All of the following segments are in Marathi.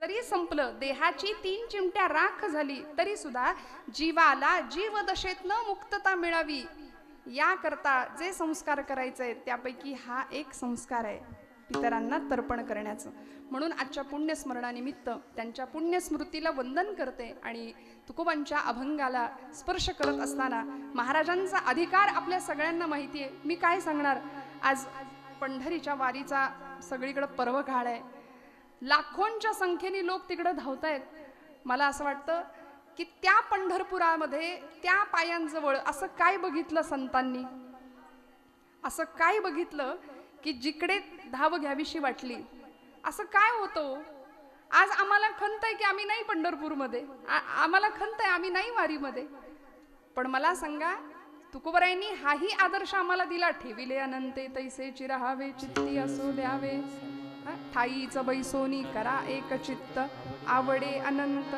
जरी संपलं, देहाची 3 चिमट्या राख झाली तरी सुद्धा जीवाला जीवदशेतनं मुक्तता मिळावी याकरता जे संस्कार करायचे आहेत त्यापैकी हा एक संस्कार आहे पितरांना तर्पण करण्याचं. म्हणून आजच्या पुण्यस्मरणानिमित्त त्यांच्या पुण्यस्मृतीला वंदन करते आणि तुकोबांच्या अभंगाला स्पर्श करत असताना महाराजांचा अधिकार आपल्या सगळ्यांना माहिती आहे. मी काय सांगणार, आज पंढरीच्या वारीचा सगळीकडे पर्व काळ आहे, लाखोंच्या संख्येने लोक तिकडे धावतायत. मला असं वाटतं की त्या पंढरपुरामध्ये त्या पायांजवळ असं काय बघितलं संतांनी, असं काय बघितलं की जिकडे धाव घ्यावीशी वाटली. असं काय होतं आज आम्हाला खंत आहे की आम्ही नाही पंढरपूरमध्ये, आम्हाला खंत आहे आम्ही नाही वारीमध्ये. पण मला सांगा, तुकोबरायांनी हाही आदर्श आम्हाला दिला, ठेविले अनंते तैसे चिराहावे चित्ती असो द्यावे, ठाईच बैसोनी करा एक चित्त आवडे अनंत.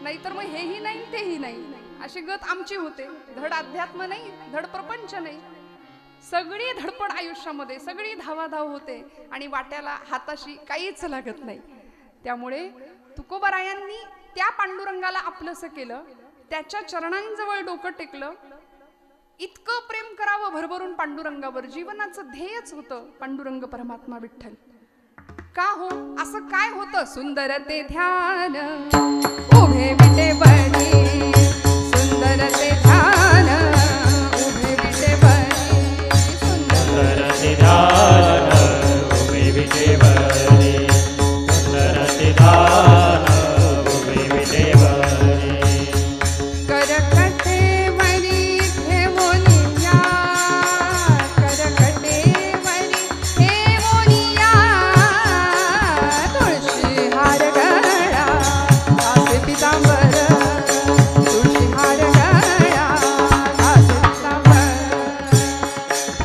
नाहीतर मग हेही नाही तेही नाही अशी गत आमची होते. धड अध्यात्म नाही, धड प्रपंच नाही, सगळी धडपड आयुष्यामध्ये, सगळी धावाधाव होते आणि वाट्याला हाताशी काहीच लागत नाही. त्यामुळे तुकोबारायांनी त्या पांडुरंगाला आपलंसं केलं, त्याच्या चरणांजवळ डोकं टेकलं. इतकं प्रेम करावं भरभरून पांडुरंगावर, जीवनाचं ध्येयच होतं पांडुरंग परमात्मा विठ्ठल. का हो असं काय होतं, सुंदर ते ध्यान उभे विटे बनी, सुंदर ते ध्यान उभे विटे बनी, सुंदर ते ध्यान उभे विटे बनी, सुंदर ते ध्यान उभे विटे बनी. करकटे वरी ठेवोनिया, करकटे वरी ठेवोनिया, तुळशी हार गळा आसे पितांबर, तुळशी हार गळा आसे पितांबर.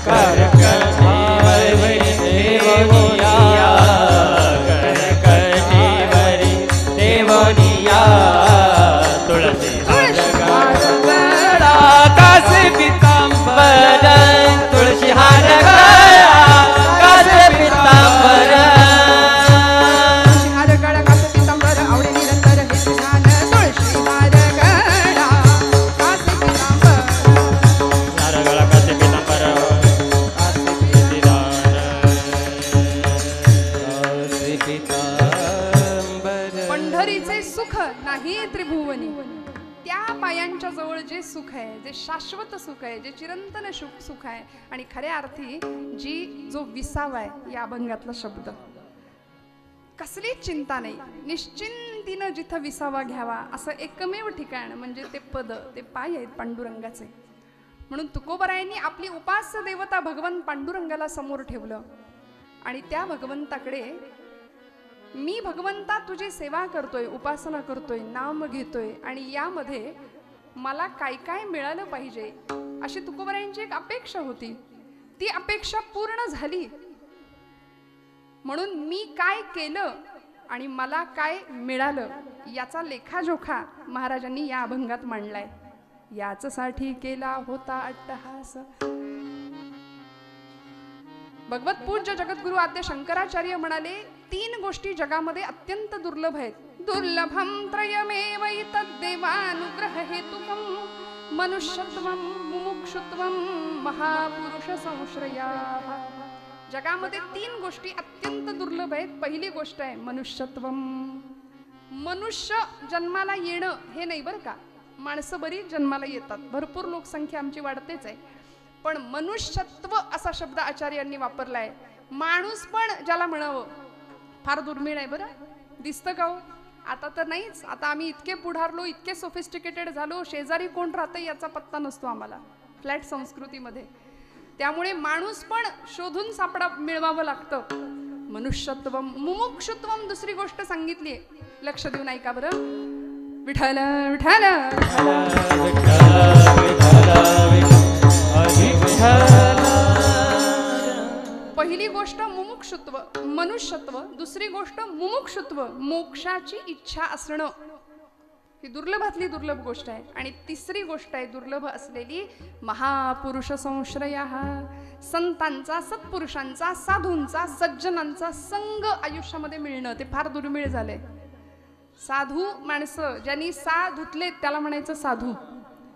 करकटे वरी ठेवोनिया, करकटे वरी ठेवोनिया, तुळशी हार गळा कासे पितांबर, तुळशी हार गळा कासे पितांबर. तुळशी हार गळा कासे पितांबर, आवडे निरंतर हे ध्यान, तुळशी हार गळा कासे पितांबर. हार गळा कासे पितांबर, कासे पितांबर. पंढरीचे सुख नाही त्रिभुवनी, त्या पायांच्या जवळ जे सुख आहे, जे शाश्वत सुख आहे, जे चिरंतन सुख आहे आणि खऱ्या अर्थी जो विसावा आहे या अभंगातला शब्द. कसलीच चिंता नाही, निश्चिंतीनं जिथं विसावा घ्यावा असं एकमेव ठिकाण म्हणजे ते पद, ते पाय आहेत पांडुरंगाचे. म्हणून तुकोबरायांनी आपली उपास्य देवता भगवान पांडुरंगाला समोर ठेवलं आणि त्या भगवंताकडे, मी भगवंता तुझी सेवा करतोय, उपासना करतोय, नाम घेतोय आणि यामध्ये मला काय काय मिळालं पाहिजे अशी तुकोबरायांची एक अपेक्षा होती. ती अपेक्षा पूर्ण झाली. म्हणून मी काय केलं आणि मला काय मिळालं याचा लेखाजोखा महाराजांनी या अभंगात मांडलाय. याचसाठी केला होता अट्टहास. भगवत पूज्य जगद्गुरु आद्य शंकराचार्य म्हणाले, 3 गोष्टी जगामध्ये अत्यंत दुर्लभ आहेत. दुर्लभम त्रयमेव तद्देवानुग्रह हेतुकम, मनुष्यत्वम मुमुक्षुत्वम महापुरुष संश्रया. जगामध्ये 3 गोष्टी अत्यंत दुर्लभ आहेत. पहिली गोष्ट आहे मनुष्यत्वम. मनुष्य जन्माला येणं हे नाही बरं का, माणसं बरी जन्माला येतात, भरपूर लोकसंख्या आमची वाढतेच आहे, पण मनुष्यत्व असा शब्द आचार्यांनी वापरलाय. माणूस पण ज्याला म्हणावं फार दुर्मिळ आहे बरं. दिसतं का हो? आता तर नाहीच. आता आम्ही इतके पुढारलो, इतके सोफिस्टिकेटेड झालो, शेजारी कोण राहतं याचा पत्ता नसतो आम्हाला फ्लॅट संस्कृतीमध्ये. त्यामुळे माणूस पण शोधून सापडा मिळवावं लागतं. मनुष्यत्व. मुमुक्षुत्वम दुसरी गोष्ट सांगितली, लक्ष देऊन ऐका बरं. विठ्ठल विठ्ठल पहिली गोष्ट मुमुक्षुत्व, मनुष्यत्व. दुसरी गोष्ट मुमुक्षुत्व, मोक्षाची इच्छा असणं. ही दुर्लभातली दुर्लभ गोष्ट आहे. आणि तिसरी गोष्ट आहे दुर्लभ असलेली, महापुरुष संश्रया, संतांचा, सत्पुरुषांचा, साधूंचा, सज्जनांचा संग आयुष्यामध्ये मिळणं ते फार दुर्मिळ झालंय. साधू माणसं, ज्यांनी सा धुतलेत त्याला म्हणायचं साधू,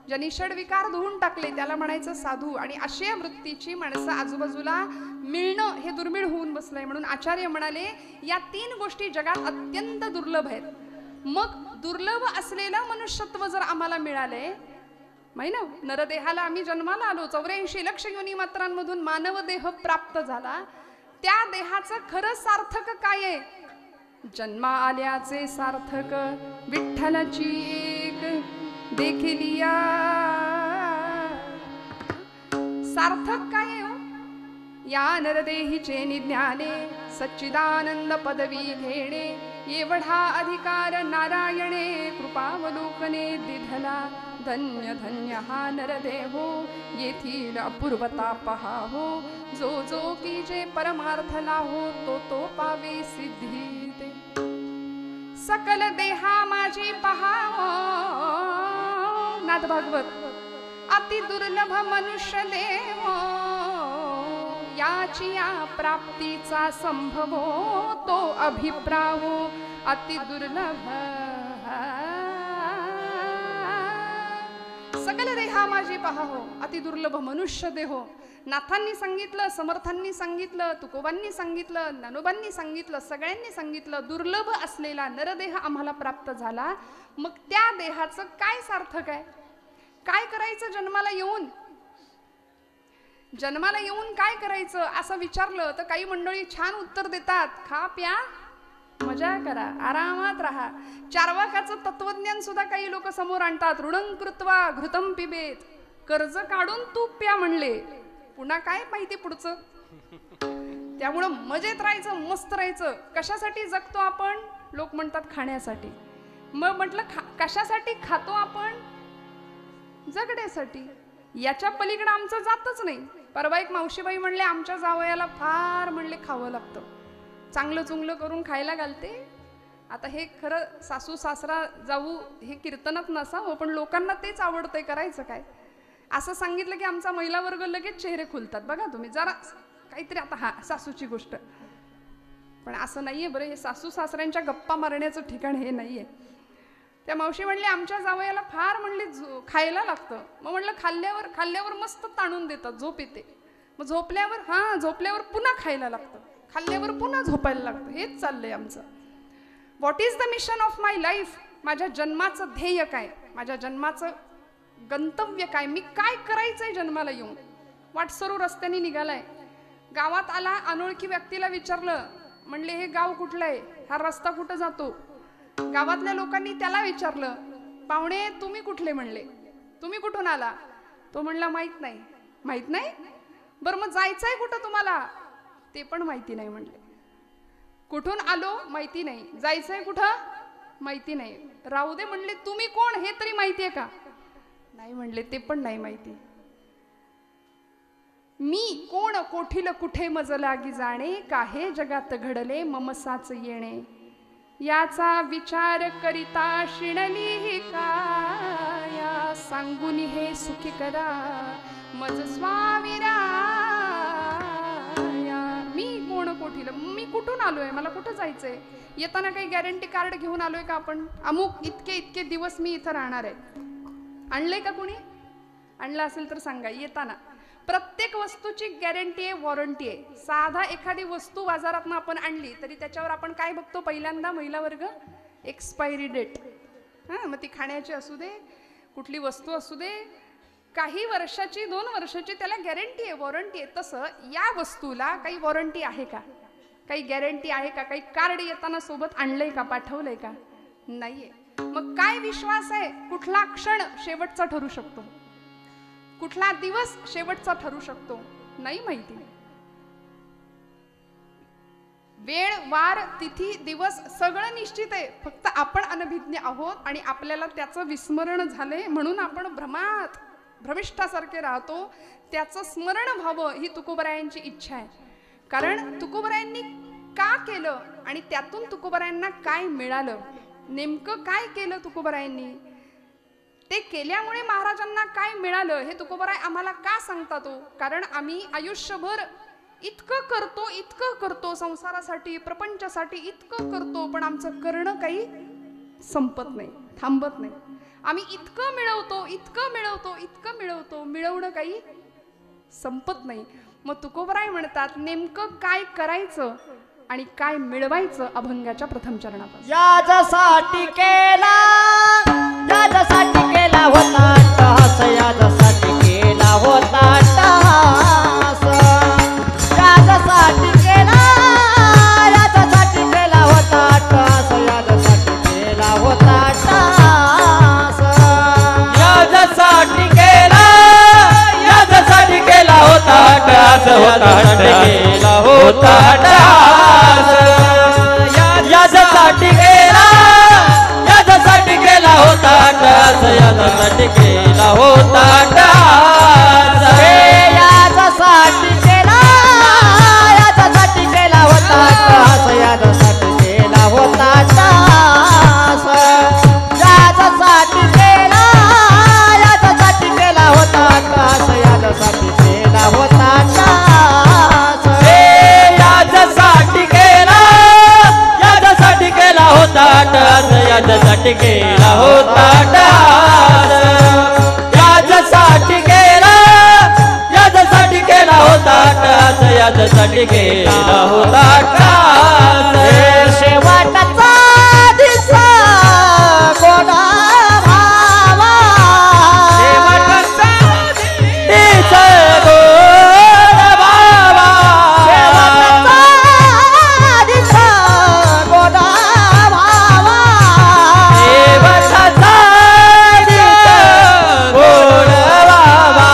ज्यांनी षडविकार धुवून टाकले त्याला म्हणायचं साधू. आणि अशा वृत्तीची माणसं आजूबाजूला मिळणं हे दुर्मिळ होऊन बसलंय. म्हणून आचार्य म्हणाले या 3 गोष्टी जगात अत्यंत दुर्लभ आहेत. मग दुर्लभ असलेलं मनुष्यत्व जर आम्हाला मिळाले, माहिती ना, नरदेहाला आम्ही जन्माला आलो, 84 लक्ष योनी मात्रांमधून मानव देह प्राप्त झाला, त्या देहाचं खरं सार्थक काय आहे? जन्मा आल्याचे सार्थक विठ्ठलाची एक देखिलिया. सार्थक काय आहे? या नरदेहीचे निज्ञाने सच्चिदानंद पदवी घेणे, एवढा अधिकार नारायणे कृपावलोकने दिधला. धन्य धन्य हा नरदेहो, येथील अपूर्वता पहाहो. जो जो की जे परमार्थला हो, तो तो पावे सिद्धी ते. सकल देहा माझी पहावो, नाथ भागवत. अति दुर्लभ मनुष्य देव, याची या प्राप्तीचा संभवो, तो अभिप्रावो अति दुर्लभ. सकल देहा माझी पहावो, अति दुर्लभ मनुष्य देहो. नाथांनी सांगितलं, समर्थांनी सांगितलं, तुकोबांनी सांगितलं, ज्ञानोबांनी सांगितलं, सगळ्यांनी सांगितलं, दुर्लभ असलेला नरदेह आम्हाला प्राप्त झाला. मग त्या देहाचं काय सार्थक आहे? काय करायचं जन्माला येऊन? जन्माला येऊन काय करायचं असं विचारलं तर काही मंडळी छान उत्तर देतात, खा प्या मजा करा, आरामात राहा. चार्वाकाचं तत्वज्ञान सुद्धा काही लोक समोर आणतात. ऋणं कृत्वा घृतं पिबेत, कर्ज काढून तूप प्या म्हणले, पुन्हा काय माहिती पुढचं. त्यामुळं मजेत राहायचं, मस्त राहायचं. कशासाठी जगतो आपण? लोक म्हणतात खाण्यासाठी. मग म्हटलं कशासाठी खातो आपण? जगण्यासाठी. याच्या पलीकडे आमचं जातच नाही. परवा एक मावशीबाई म्हणले आमच्या जावयाला फार म्हणले खावं लागतं, चांगलं चुंगलं करून खायला घालते. आता हे खरं सासू सासरा जाऊ हे कीर्तनात नसावं, पण लोकांना तेच आवडतंय, करायचं काय? असं सांगितलं की आमचा महिला वर्ग लगेच चेहरे खुलतात. बघा तुम्ही जरा काहीतरी. आता हा सासूची गोष्ट, पण असं नाहीये बरं, हे सासू सासऱ्यांच्या गप्पा मारण्याचं ठिकाण हे नाहीये. त्या मावशी म्हणले आमच्या जावयाला फार म्हणले खायला लागतं. मग म्हटलं खाल्ल्यावर मस्त ताणून देतात, झोप येते. मग झोपल्यावर पुन्हा खायला लागतं, खाल्ल्यावर पुन्हा झोपायला लागतं. हेच चाललंय आमचं. What is the mission of my life? माझ्या जन्माचं ध्येय काय? माझ्या जन्माचं गंतव्य काय? मी काय करायचंय जन्माला येऊन? वाटसरू रस्त्याने निघालाय, गावात आला, अनोळखी व्यक्तीला विचारलं, म्हणले हे गाव कुठलं आहे, हा रस्ता कुठं जातो? गावातल्या लोकांनी त्याला विचारलं, पाहुणे तुम्ही कुठले? म्हणले तुम्ही कुठून आला? तो म्हणला माहित नाही. माहित नाही? बरं मग जायचंय कुठं तुम्हाला? ते पण माहिती नाही म्हणले. कुठून आलो माहिती नाही, जायचंय कुठं माहिती नाही. राहू दे म्हणले, तुम्ही कोण हे तरी माहितीये का? नाही म्हणले, ते पण नाही माहिती. मी कोण कोठील कुठे मज लागी जाणे, काहे जगात घडले ममसाच येणे. याचा विचार करिता शिणली ही काया, सांगून हे सुखी करा मज स्वामीरा. मी कोण कोठील, मी कुठून आलोय, मला कुठं जायचंय? येताना काही गॅरंटी कार्ड घेऊन आलोय का आपण? अमुक इतके दिवस मी इथं राहणार आहे. आणलंय का कोणी? आणलं असेल तर सांगा. येताना प्रत्येक वस्तूची गॅरंटी आहे, वॉरंटी आहे. साधा एखादी वस्तू बाजारातनं आपण आणली तरी त्याच्यावर आपण काय बघतो पहिल्यांदा महिला वर्ग? Expiry date. हां, मग ती खाण्याची असू दे, कुठली वस्तू असू दे, काही वर्षाची 2 वर्षाची त्याला गॅरंटी आहे, वॉरंटी आहे. तसं या वस्तूला काही वॉरंटी आहे का? काही गॅरंटी आहे का? काही कार्ड येताना सोबत आणलंय का, पाठवलंय का? नाहीये. मग काय विश्वास आहे? कुठला क्षण शेवटचा ठरू शकतो, कुठला दिवस शेवटचा ठरू शकतो, नाही माहिती. वेळ, वार, तिथी, दिवस सगळं निश्चित आहे, फक्त आपण अनभिज्ञ आहोत आणि आपल्याला त्याचं विस्मरण झाले म्हणून आपण भ्रमिष्ठासारखे राहतो. त्याचं स्मरण व्हावं ही तुकोबरायांची इच्छा आहे. कारण तुकोबरायांनी का केलं आणि त्यातून तुकोबरायांना काय मिळालं, नेमकं काय केलं तुकोबरायांनी ते केल्यामुळे महाराजांना काय मिळालं हे तुकोबराय आम्हाला का सांगता तो? कारण आम्ही आयुष्यभर इतकं करतो संसारासाठी, प्रपंचासाठी इतकं करतो, पण आमचं करणं काही संपत नाही, थांबत नाही. आम्ही इतकं मिळवतो, मिळवणं काही संपत नाही. मग तुकोबराय म्हणतात नेमकं काय करायचं आणि काय मिळवायचं अभंगाच्या प्रथम चरणापासून. याच्यासाठी केला होता अट्टहास, याच्यासाठी केला होता अट्टहास, याच्यासाठी केला होता अट्टहास, याच्यासाठी केला होता अट्टहास, याच्यासाठी केला होता अट्टहास, केला होता अट्टहास, याच्यासाठी केला होता अट्टहास, याच्यासाठी केला होता अट्टहास, याच्यासाठी केला होता अट्टहास, याच्यासाठी केला होता अट्टहास, याच्यासाठी केला होता अट्टहास, याच्यासाठी केला होता अट्टहास, याच्यासाठी केला होता अट्टहास, याच्यासाठी केला होता अट्टहास, याच्यासाठी केला होता अट्टहास, याच्यासाठी केला होता अट्टहास, शेवटचा दिसा कोणा भावा, शेवटचा दिसा गोड बाबा, शेवटचा दिसा कोणा भावा, शेवटचा दिसा गोड बाबा,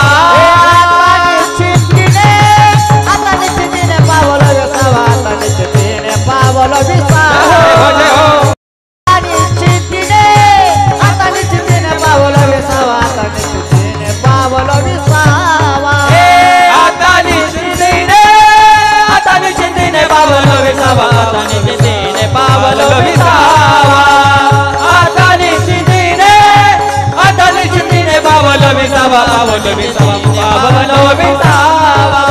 आता निश्चितीने पावलं विसावा, आता निश्चितीने पावलं विसावा, आता निश्चितीने पावलं विसावा, आता निश्चितीने पावलं विसावा, आता निश्चितीने पावलं विसावा, आता निश्चितीने पावलं विसावा, आता निश्चितीने पावलं विसावा, पावलं विसावा, पावलं विसावा,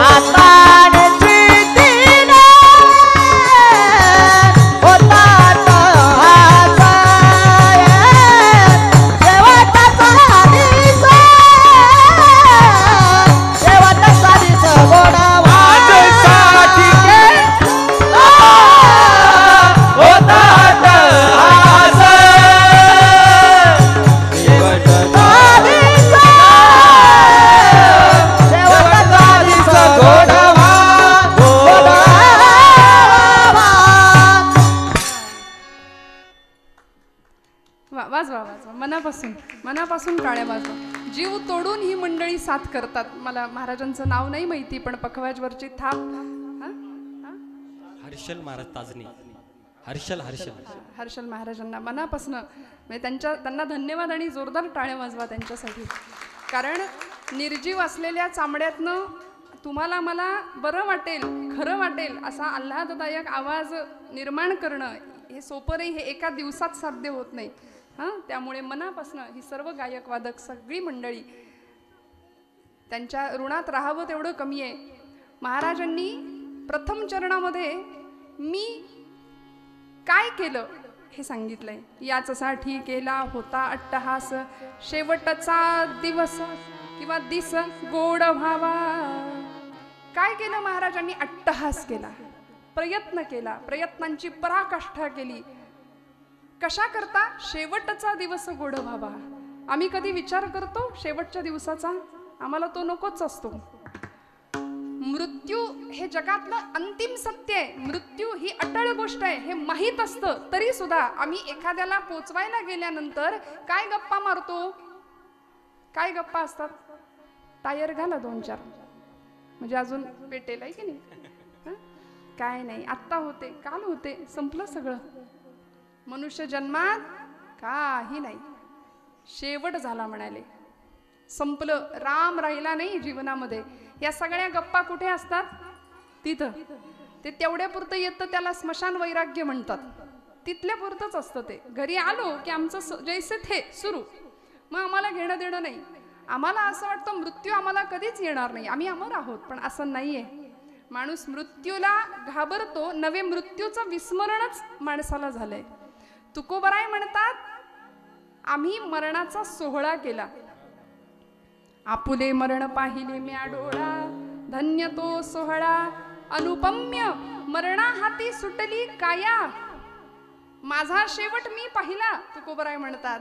आता निश्चितीने होता अट्टहास, शेवटचा दिस गोडवा, माझ्यासाठी होता अट्टहास, शेवटचा शेवटचा दिस गोडवा, वाजवा मनापासून टाळ्या वाजवा. जीव तोडून ही मंडळी साथ करतात. मला महाराजांचं नाव नाही माहिती, पण पखवाजवरची थाप हर्षल महाराज ताजनी, हर्षल महाराजांना मनापासून म्हणजे त्यांना धन्यवाद आणि जोरदार टाळ्या वाजवा त्यांच्यासाठी. कारण निर्जीव असलेल्या चामड्यातनं तुम्हाला मला बरं वाटेल, खरं वाटेल असा आल्हाददायक आवाज निर्माण करणं हे सोपं नाही, हे एका दिवसात साध्य होत नाही. त्यामुळे मनापासून ही सर्व गायक वादक सगळी मंडळी त्यांच्या ऋणात राहावं तेवढं कमी आहे. महाराजांनी प्रथम चरणामध्ये मी काय केलं हे सांगितलंय. याच्यासाठी केला होता अट्टहास, शेवटचा दिवस किंवा दिस गोड व्हावा. काय केलं महाराजांनी? अट्टहास केला, प्रयत्न केला, प्रयत्नांची पराकाष्ठा केली. कशा करता? शेवटचा दिवस गोड व्हावा. आम्ही कधी विचार करतो शेवटच्या दिवसाचा? आम्हाला तो नकोच असतो. मृत्यू हे जगातलं अंतिम सत्य आहे. मृत्यू ही अटळ गोष्ट आहे हे माहीत असतं तरी सुद्धा आम्ही एखाद्याला पोचवायला गेल्यानंतर काय गप्पा मारतो? काय गप्पा असतात? टायर घाला 2-4 म्हणजे अजून पेटेल आहे की नाही. काय नाही, आत्ता होते, काल होते, संपलं सगळं. मनुष्य जन्मात काही नाही, शेवट झाला म्हणाले, संपलं. राम राहिला नाही जीवनामध्ये. या सगळ्या गप्पा कुठे असतात? तिथं. ते तेवढ्यापुरतं येतं, त्याला स्मशान वैराग्य म्हणतात. तिथल्या पुरतच असतं ते. घरी आलो की आमचं जैसे थे सुरू, मग आम्हाला घेणं देणं नाही. आम्हाला असं वाटतं मृत्यू आम्हाला कधीच येणार नाही, आम्ही अमर आहोत, पण असं नाहीये. माणूस मृत्यूला घाबरतो, नवे मृत्यूचं विस्मरणच माणसाला झालंय. तुकोबराय म्हणतात आम्ही मरणाचा सोहळा केला. आपुले मरण पाहिले म्या डोळा, धन्य तो सोहळा अनुपम्य मरणा हाती सुटली काया. माझा शेवट मी पाहिला, तुकोबराय म्हणतात.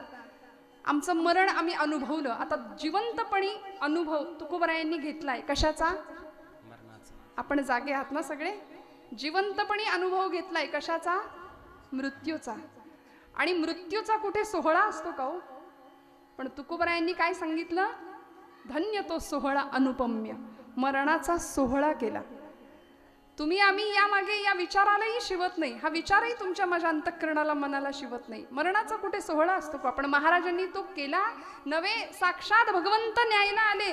आमचं मरण आम्ही अनुभवलं. आता जिवंतपणी अनुभव तुकोबरायांनी घेतलाय. कशाचा? आपण जागे आहात ना सगळे? जिवंतपणी अनुभव घेतलाय कशाचा? मृत्यूचा. आणि मृत्यूचा कुठे सोहळा असतो का हो? पण तुकोबरायांनी काय सांगितलं? धन्य तो सोहळा अनुपम्य, मरणाचा सोहळा केला. तुम्ही आम्ही या मागे या विचारालाही शिवत नाही, हा विचारही तुमच्या माझ्या अंतःकरणाला मनाला शिवत नाही. मरणाचा कुठे सोहळा असतो का? पण महाराजांनी तो केला. नवे साक्षात भगवंत न्यायला आले.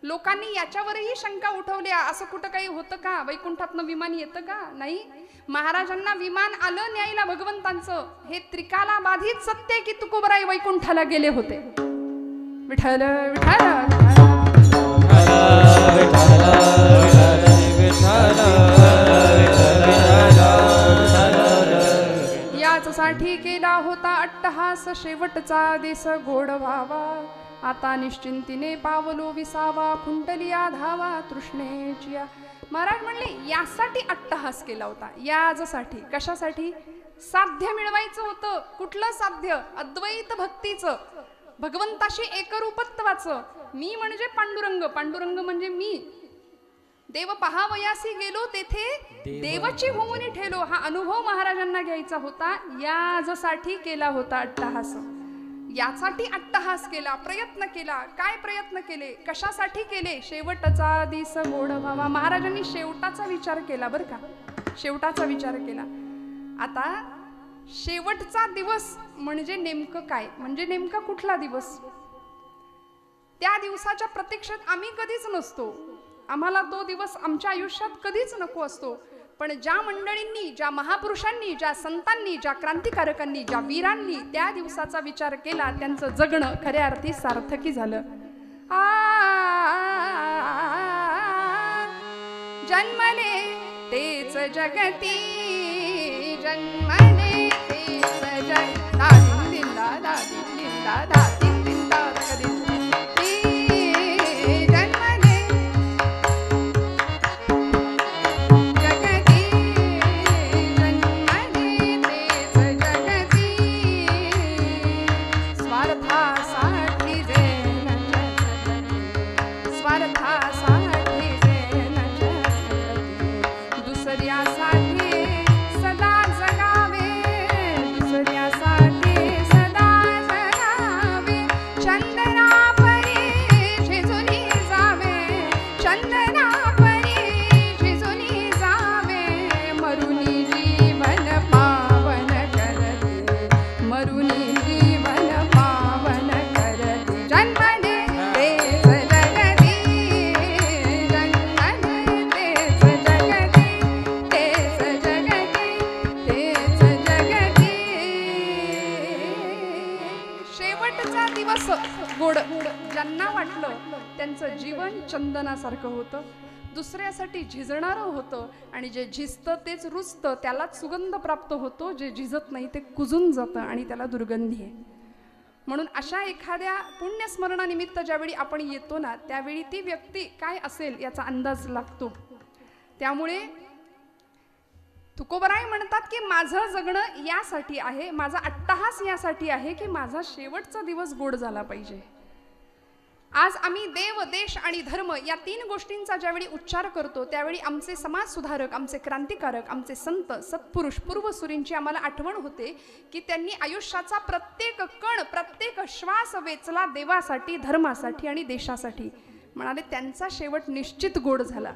लोकांनी याच्यावरही शंका उठवल्या, असं कुठं काही होतं का? वैकुंठातनं विमान येतं का? नाही. महाराजांना विमान आलं न्यायला भगवंतांचं. हे त्रिकाला बाधित सत्य की तुकोबराय वैकुंठाला गेले होते. विठ्ठल विठ्ठल याचसाठी केला होता अट्टहास, शेवटचा देश गोड व्हावा. आता निश्चिंतीने पावलो विसावा, कुंडलिया धावा तृष्णेचिया. महाराज म्हणले यासाठी अट्टहास केला होता. याजसाठी. कशासाठी? साध्य मिळवायचं होतं. कुठलं साध्य? अद्वैत भक्तीचं, भगवंताशी एकरूपत्वाचं. मी म्हणजे पांडुरंग, पांडुरंग म्हणजे मी. देव पहावयासी गेलो तेथे देवाची होऊन ठेलो. हा अनुभव महाराजांना घ्यायचा होता. याजसाठी केला होता अट्टहास. यासाठी अट्टहास केला, प्रयत्न केला. काय प्रयत्न केले? कशासाठी केले? शेवटचा दिस गोड व्हावा. महाराजांनी शेवटाचा विचार केला बरं का, शेवटाचा विचार केला. आता शेवटचा दिवस म्हणजे नेमकं काय? म्हणजे नेमका कुठला दिवस? त्या दिवसाच्या प्रतीक्षेत आम्ही कधीच नसतो. आम्हाला तो दिवस आमच्या आयुष्यात कधीच नको असतो. पण ज्या मंडळींनी, ज्या महापुरुषांनी, ज्या संतांनी, ज्या क्रांतिकारकांनी, ज्या वीरांनी त्या दिवसाचा विचार केला, त्यांचं जगणं खऱ्या अर्थी सार्थकी झालं. जन्मले तेच जगती, जन्मले तेच जग दादी दिंदा दादी दिंदा दादी दिंदा कधी चंदनासारखं होतं. दुसऱ्यासाठी झिजणारं होतं. आणि जे झिजतं तेच रुजतं, त्यालाच सुगंध प्राप्त होतो. जे झिजत नाही ते कुजून जातं आणि त्याला दुर्गंधी आहे. म्हणून अशा एखाद्या पुण्यस्मरणानिमित्त ज्यावेळी आपण येतो ना, त्यावेळी ती व्यक्ती काय असेल याचा अंदाज लागतो. त्यामुळे तुकोबराय म्हणतात की माझं जगणं यासाठी आहे, माझा अट्टहास यासाठी आहे की माझा शेवटचा दिवस गोड झाला पाहिजे. आज आम्ही देव, देश आणि धर्म या तीन गोष्टींचा ज्यावेळी उच्चार करतो, त्यावेळी आमचे समाज सुधारक, आमचे क्रांतिकारक, आमचे संत, सत्पुरुष, पूर्वसुरींची आम्हाला आठवण होते की त्यांनी आयुष्याचा प्रत्येक कण, प्रत्येक श्वास वेचला देवासाठी, धर्मासाठी आणि देशासाठी. म्हणाले त्यांचा शेवट निश्चित गोड झाला,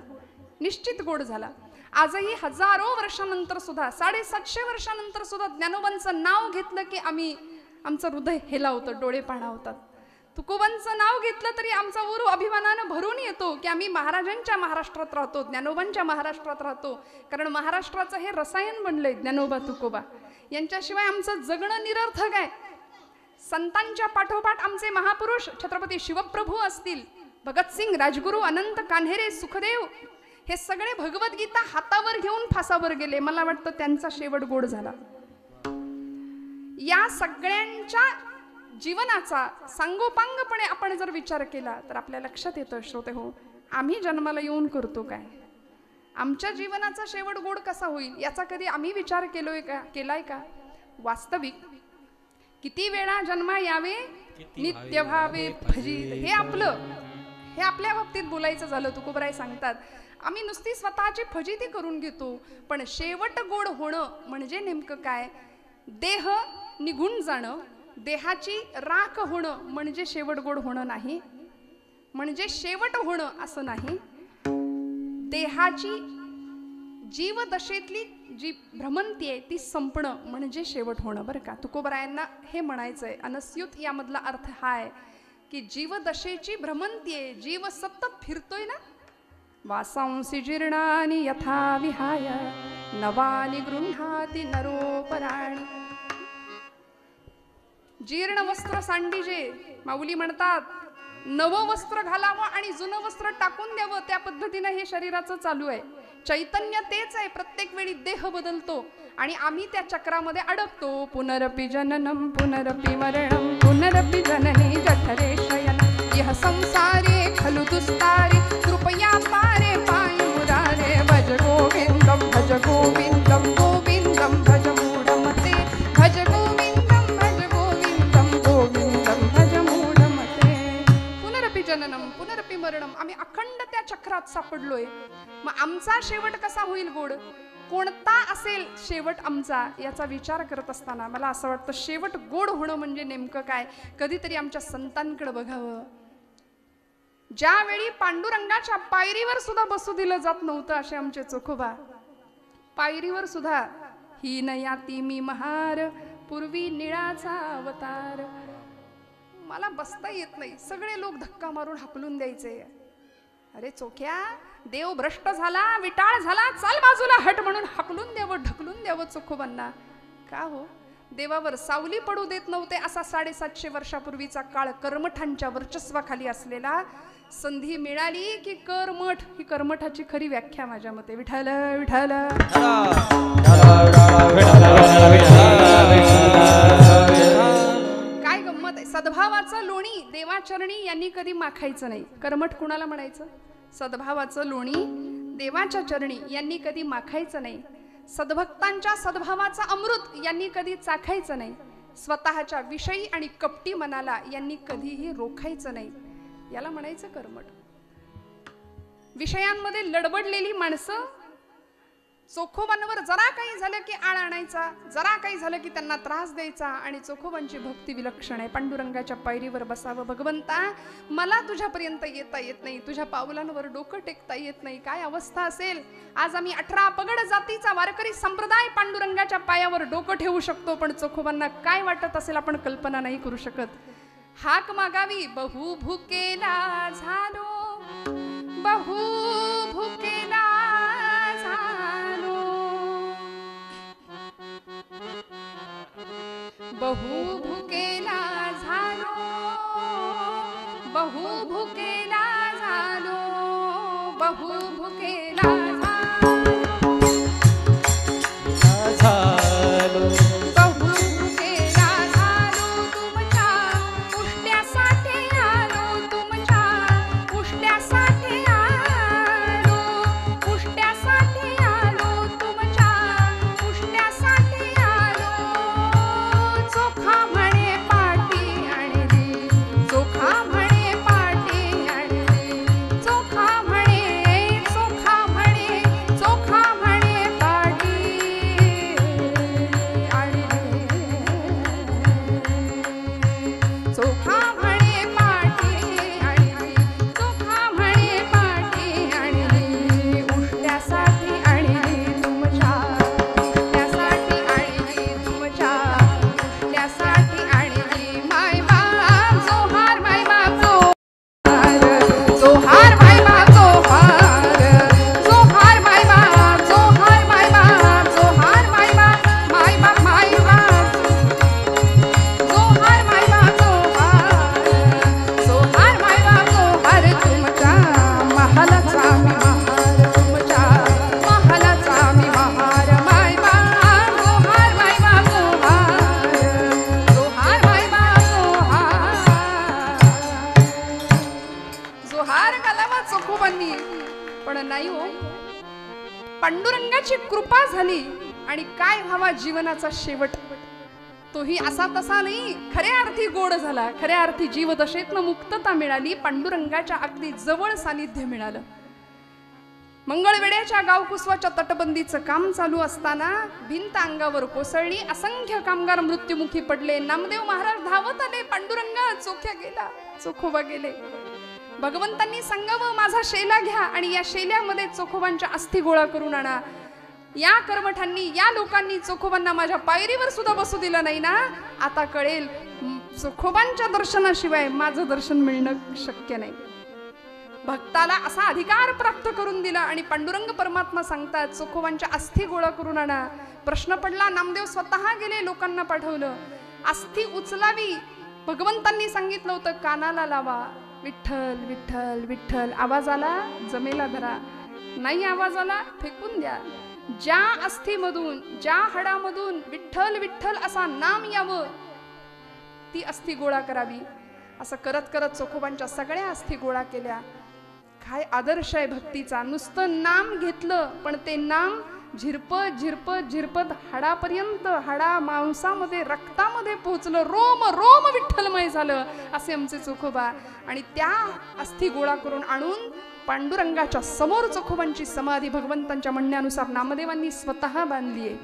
निश्चित गोड झाला. आजही हजारो वर्षानंतर सुद्धा, 750 वर्षानंतर सुद्धा ज्ञानोबांचं नाव घेतलं की आमचं हृदय हेलावतं, डोळे पाणावतात. तुकोबांचं नाव घेतलं तरी आमचा उरू अभिमानानं भरून येतो की आम्ही महाराजांच्या महाराष्ट्रात राहतो, ज्ञानोबांच्या महाराष्ट्रात राहतो. कारण महाराष्ट्राचं हे रसायन बनलंय ज्ञानोबा तुकोबा. यांच्याशिवाय आमचं जगणं निरर्थक आहे. संतांच्या पाठोपाठ आमचे महापुरुष छत्रपती शिवप्रभू असतील, भगतसिंग, राजगुरू, अनंत कान्हेरे, सुखदेव, हे सगळे भगवद्गीता हातावर घेऊन फासावर गेले. मला वाटतं त्यांचा शेवट गोड झाला. या सगळ्यांच्या जीवनाचा सांगोपांगपणे आपण जर विचार केला तर आपल्या लक्षात येतं श्रोते हो, आम्ही जन्माला येऊन करतो काय? आमच्या जीवनाचा शेवट गोड कसा होईल याचा कधी आम्ही विचार केलाय का? वास्तविक किती वेळा जन्मा यावे नित्य भावे भजित, हे आपल्या बाबतीत बोलायचं झालं. तुकोबराय सांगतात, आम्ही नुसती स्वतःची फजिती करून घेतो, पण शेवट गोड होणं म्हणजे नेमकं काय? देह निघून जाणं, देहाची राख होणं म्हणजे शेवट गोड होणं नाही. म्हणजे शेवट होणं असं नाही. देहाची जीवदशेतली जी भ्रमंती आहे ती संपणं म्हणजे शेवट होणं बरं का. तुकोबरायांना हे म्हणायचंय. अनस्युत यामधला अर्थ हा आहे की जीवदशेची भ्रमंती आहे, जीव सतत फिरतोय ना. वासांसी जीर्णानि यथा विहाय नवानि गृह्णाति नरोपराणि. जीर्ण वस्त्र सांडीजे, माऊली म्हणतात नवं वस्त्र घालावं आणि जुनं वस्त्र टाकून द्यावं, त्या पद्धतीनं हे शरीराचं चालू आहे. चैतन्य तेच आहे, प्रत्येक वेळी देह बदलतो आणि आम्ही त्या चक्रामध्ये अडकतो. पुनरपि जननम पुनरपि मरणम पुनरपि जननी जठरे शयन यह संसारे खलु दुस्तारे कृपया पारे पाय मुरारे. भज गोविंदम भज गोविंदम गोविंदम भज मूढमते भज गोविंदम भज गोविंदम गोविंदम भज मूढमते. पुनरपि जननम पुनरपि मरणम, आम्ही अखंड त्या चक्रात सापडलोय. मग आमचा शेवट कसा होईल गोड? कोणता असेल शेवट आमचा याचा विचार करत असताना मला असं वाटतं शेवट गोड होणं म्हणजे नेमकं काय? कधीतरी आमच्या संतांकडे बघावं. ज्यावेळी पांडुरंगाच्या पायरीवर सुद्धा बसू दिलं जात नव्हतं असे आमचे चोखोबा, पायरीवर सुद्धा ही नयाती मी महार पूर्वी निळाचा अवतार. मला बसता येत नाही, सगळे लोक धक्का मारून हाकलून द्यायचे. अरे चोख्या, देव भ्रष्ट झाला, विटाळ झाला, चाल बाजूला हट म्हणून हाकलून द्यावं, ढकलून द्यावं चोखोबांना. का हो? देवावर सावली पडू देत नव्हते असा 750 वर्षापूर्वीचा काळ कर्मठांच्या वर्चस्वाखाली असलेला. संधी मिळाली की कर्मठ, ही कर्मठाची खरी व्याख्या माझ्या मते. विठ्ठल विठ्ठल. काय गंमत आहे. सद्भावाचं लोणी देवाचरणी यांनी कधी माखायचं नाही. कर्मठ कुणाला म्हणायचं? सद्भावाचं लोणी देवाच्या चरणी यांनी कधी माखायचं नाही. सद्भक्तांच्या सद्भावाचा अमृत यांनी कधी चाखायचं नाही. स्वतःच्या विषयी आणि कपटी मनाला यांनी कधीही रोखायचं नाही. याला म्हणायचं कर्मठ. विषयांमध्ये लडबडलेली माणसं चोखोबांवर जरा काही झालं की आळ आणायचा, जरा काही झालं की त्यांना त्रास द्यायचा. आणि चोखोबांची भक्ती विलक्षण आहे. पांडुरंगाच्या पायरीवर बसावं. भगवंता, मला तुझ्यापर्यंत येता येत नाही, तुझ्या पावलांवर डोकं टेकता येत नाही. काय अवस्था असेल. आज आम्ही 18 पगड जातीचा वारकरी संप्रदाय पांडुरंगाच्या पायावर डोकं ठेवू शकतो, पण चोखोबांना काय वाटत असेल आपण कल्पना नाही करू शकत. हाक मागावी, बहु भुकेला झालो, बहु भुकेला झालो, बहु भुकेला झालो, बहु भुकेला झालो, बहु भुकेला झालो, बहु भुकेला झालो, तुमच्या उष्ट्यासाठी आलो, तुमच्या उष्ट्यासाठी आलो, उष्ट्यासाठी आलो, तुमच्या उष्ट्यासाठी आलो. चोखा म्हणे पाटी आणली, चोखा म्हणे पाटी आणली, चोखा म्हणे, चोखा म्हणे पाहिली, पण नाही हो, पांडुरंगाची कृपा झाली आणि काय व्हावा जीवनाचा शेवट, तोही असा तसा नाही, खऱ्या अर्थी गोड झाला. खऱ्या अर्थी जीवदशेतनं मुक्तता मिळाली, पांडुरंगाच्या अगदी जवळ सानिध्य मिळालं. मंगळवेड्याच्या गावकुसवाच्या तटबंदीचं काम चालू असताना भिंत अंगावर कोसळली, असंख्य कामगार मृत्युमुखी पडले. नामदेव महाराज धावत आले, पांडुरंगा चोख्या गेला, चोखोबा गेले. भगवंतांनी सांगावं, माझा शेला घ्या आणि या शेल्यामध्ये चोखोबांच्या अस्थी गोळा करून आणा. या कर्मठांनी, या लोकांनी चोखोबांना माझ्या पायरीवर सुद्धा बसू दिलं नाही ना, आता कळेल चोखोबांच्या दर्शनाशिवाय माझं दर्शन मिळणं शक्य नाही. भक्ताला असा अधिकार प्राप्त करून दिला आणि पांडुरंग परमात्मा सांगतात, चोखोबांच्या अस्थी गोळा करून आणा. प्रश्न पडला, नामदेव स्वतः गेले, लोकांना पाठवलं. अस्थी उचलावी, भगवंतांनी सांगितलं होतं, कानाला लावा, विठ्ठल विठ्ठल विठ्ठल. आवाज आला, जमेला धरा, नाही आवाज आला, फेकून द्या. ज्या अस्थीमधून, ज्या हाडामधून विठ्ठल विठ्ठल असा नाम यावं, ती अस्थी गोळा करावी. असं करत करत चोखोबांच्या सगळ्या अस्थी गोळा केल्या. काय आदर्श आहे भक्तीचा. नुसतं नाम घेतलं, पण ते नाम झिरपत झिरपत झिरपत हाडापर्यंत, हाडा मांसामध्ये, रक्तामध्ये पोहोचलं, रोम रोम विठ्ठलमय झालं. असे आमचे चोखोबा. आणि त्या अस्थी गोळा करून आणून पांडुरंगाच्या समोर चोखोबांची समाधी भगवंतांच्या म्हणण्यानुसार नामदेवांनी स्वतः बांधली आहे.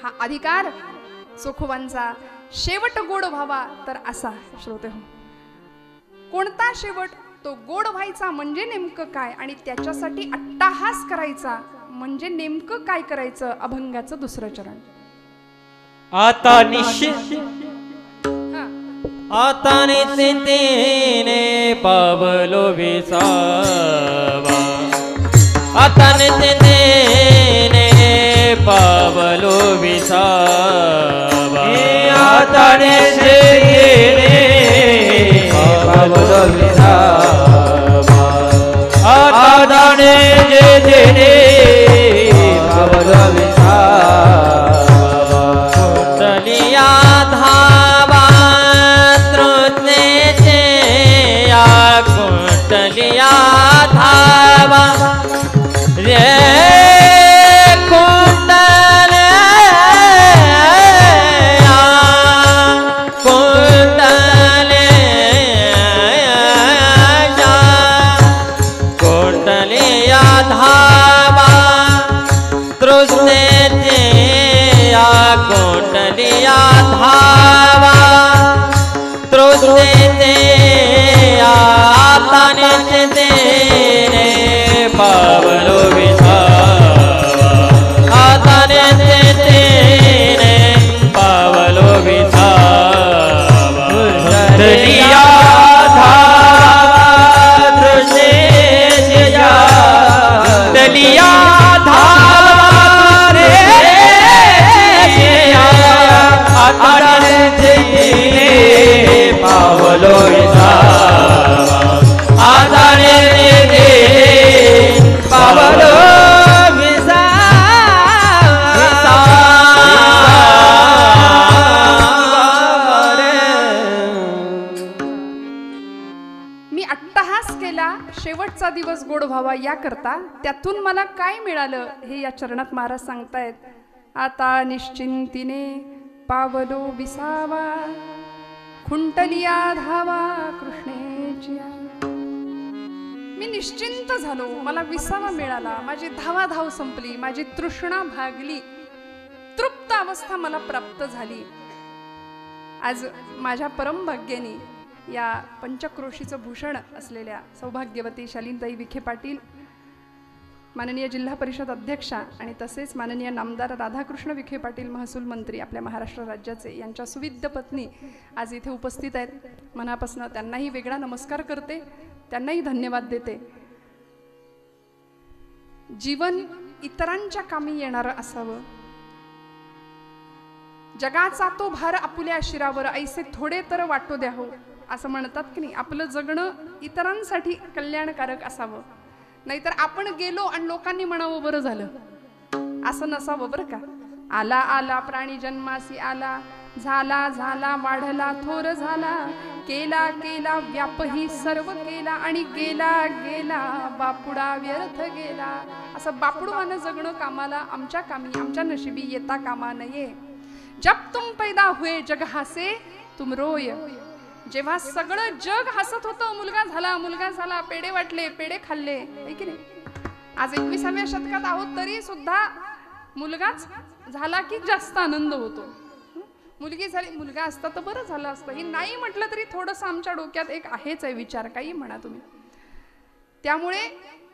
हा अधिकार चोखोबांचा. शेवट गोड व्हावा तर असा, श्रोते हो, कोणता शेवट? तो गोड व्हायचा म्हणजे नेमकं काय, आणि त्याच्यासाठी अट्टाहास करायचा म्हणजे नेमकं काय करायचं? अभंगाचं दुसरं चरण. आता निश्चित आता निश्चितीने पावलो विसावा, आता निश्चितीने पावलो विसावा, आता निश्चितीने पावलो विसावा, आता निश्चितीने पावलो विसावा. कुंडलिया धावा तृष्णेचे, या कुंडलिया धावा रे कुंडलिया, कुंडलिया, कुंडलिया धावा तृष्णेचे, या कुंडलिया धावा तृष्णेचे, आता निश्चितीने पावलो विसावा, आता निश्चितीने पावलो विसावा. कुंडलिया धावा तृष्णेचे, या कुंडलिया धावा आता निश्चितीने पावलो विसावा, आता निश्चितीने पावलो मी अट्टहास केला, शेवटचा दिवस गोड व्हावा या करता. त्यातून मला काय मिळालं हे या चरणात महाराज सांगतायत. आता निश्चिंतीने पावलो विसावा, खुंटलिया धावा कृष्णेची. मी निश्चिंत झालो, मला विसावा मिळाला, माझी धावाधाव संपली, माझी तृष्णा भागली, तृप्त अवस्था मला प्राप्त झाली. आज माझ्या परम भाग्याने या पंचक्रोशीचं भूषण असलेल्या सौभाग्यवती शालीनताई विखे पाटील, माननीय जिल्हा परिषद अध्यक्षा आणि तसेच माननीय नामदार राधाकृष्ण विखे पाटील महसूल मंत्री आपल्या महाराष्ट्र राज्याचे, यांच्या सुविद्य पत्नी आज इथे उपस्थित आहेत. मनापासून त्यांनाही वेगळा नमस्कार करते, त्यांनाही धन्यवाद देते. जीवन इतरांच्या कामी येणारं असावं, जगाचा तो भार आपुल्या शिरावर, ऐसे थोडे तर वाटू द्या हो, असं म्हणतात की नाही. आपलं जगणं इतरांसाठी कल्याणकारक असावं, नाहीतर आपण गेलो आणि लोकांनी म्हणावं बरं झालं, असं नसावं बरं का. आला आला प्राणी जन्मासी आला, झाला झाला वाढला थोर झाला, केला केला व्यापही सर्व केला, आणि गेला गेला बापुडा व्यर्थ गेला. असं बापुडवानं जगणं कामाला आमच्या कामी, आमच्या नशिबी येता कामा नये. जब तुम पैदा हुए जग हसे तुम रोय. जेव्हा सगळं जग हसत होतं, मुलगा झाला, पेढे वाटले, पेढे खाल्ले, है की नाही. आज 21व्या शतकात आहोत तरी सुद्धा मुलगाच झाला की जास्त आनंद होतो. मुलगी झाली, मुलगा असता तर बरं झालं असतं, हे नाही म्हटलं तरी थोडंसं आमच्या डोक्यात एक आहेच आहे विचार, काही म्हणा तुम्ही. त्यामुळे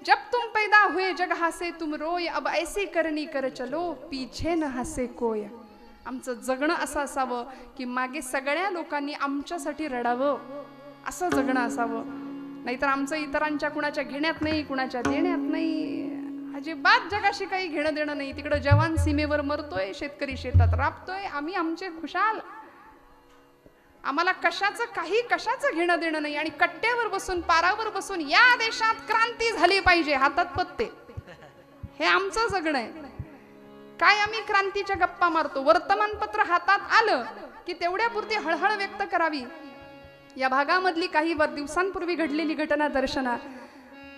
जब तुम पैदा हुए जग हसे तुम रोय, अब ऐसी करनी कर चलो पीछे न हसे कोय. आमचं जगणं असं असावं की मागे सगळ्या लोकांनी आमच्यासाठी रडावं, असं जगणं असावं. नाहीतर आमचं इतरांच्या कुणाच्या घेण्यात नाही, कुणाच्या देण्यात नाही, अजिबात जगाशी काही घेणं देणं नाही. तिकडं जवान सीमेवर मरतोय, शेतकरी शेतात राबतोय, आम्ही आमचे खुशाल. आम्हाला कशाचं घेणं देणं नाही. आणि कट्ट्यावर बसून, पारावर बसून या देशात क्रांती झाली पाहिजे, हातात पत्ते, हे आमचं जगणं आहे. काय आम्ही क्रांतीच्या गप्पा मारतो. वर्तमानपत्र हातात आलं की तेवढ्यापुरती हळहळ व्यक्त करावी. या भागामधली काही दिवसांपूर्वी घडलेली घटना दर्शना,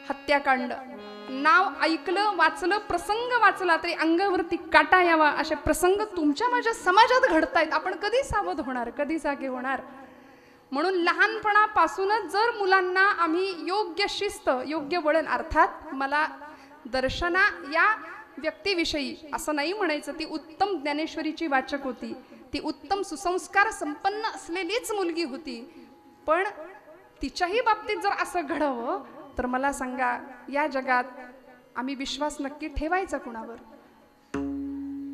हत्याकांड, नाव ऐकलं, वाचलं, प्रसंग वाचला तरी अंगावरती काटा यावा असे प्रसंग तुमच्या माझ्या समाजात घडतायत. आपण कधी सावध होणार, कधी जागे होणार. म्हणून लहानपणापासूनच जर मुलांना आम्ही योग्य शिस्त, योग्य वळण, अर्थात मला दर्शना या व्यक्तीविषयी असं नाही म्हणायचं, ती उत्तम ज्ञानेश्वरीची वाचक होती, ती उत्तम सुसंस्कार संपन्न असलेलीच मुलगी होती. पण तिच्याही बाबतीत जर असं घडावं तर मला सांगा, या जगात आम्ही विश्वास नक्की ठेवायचा कुणावर?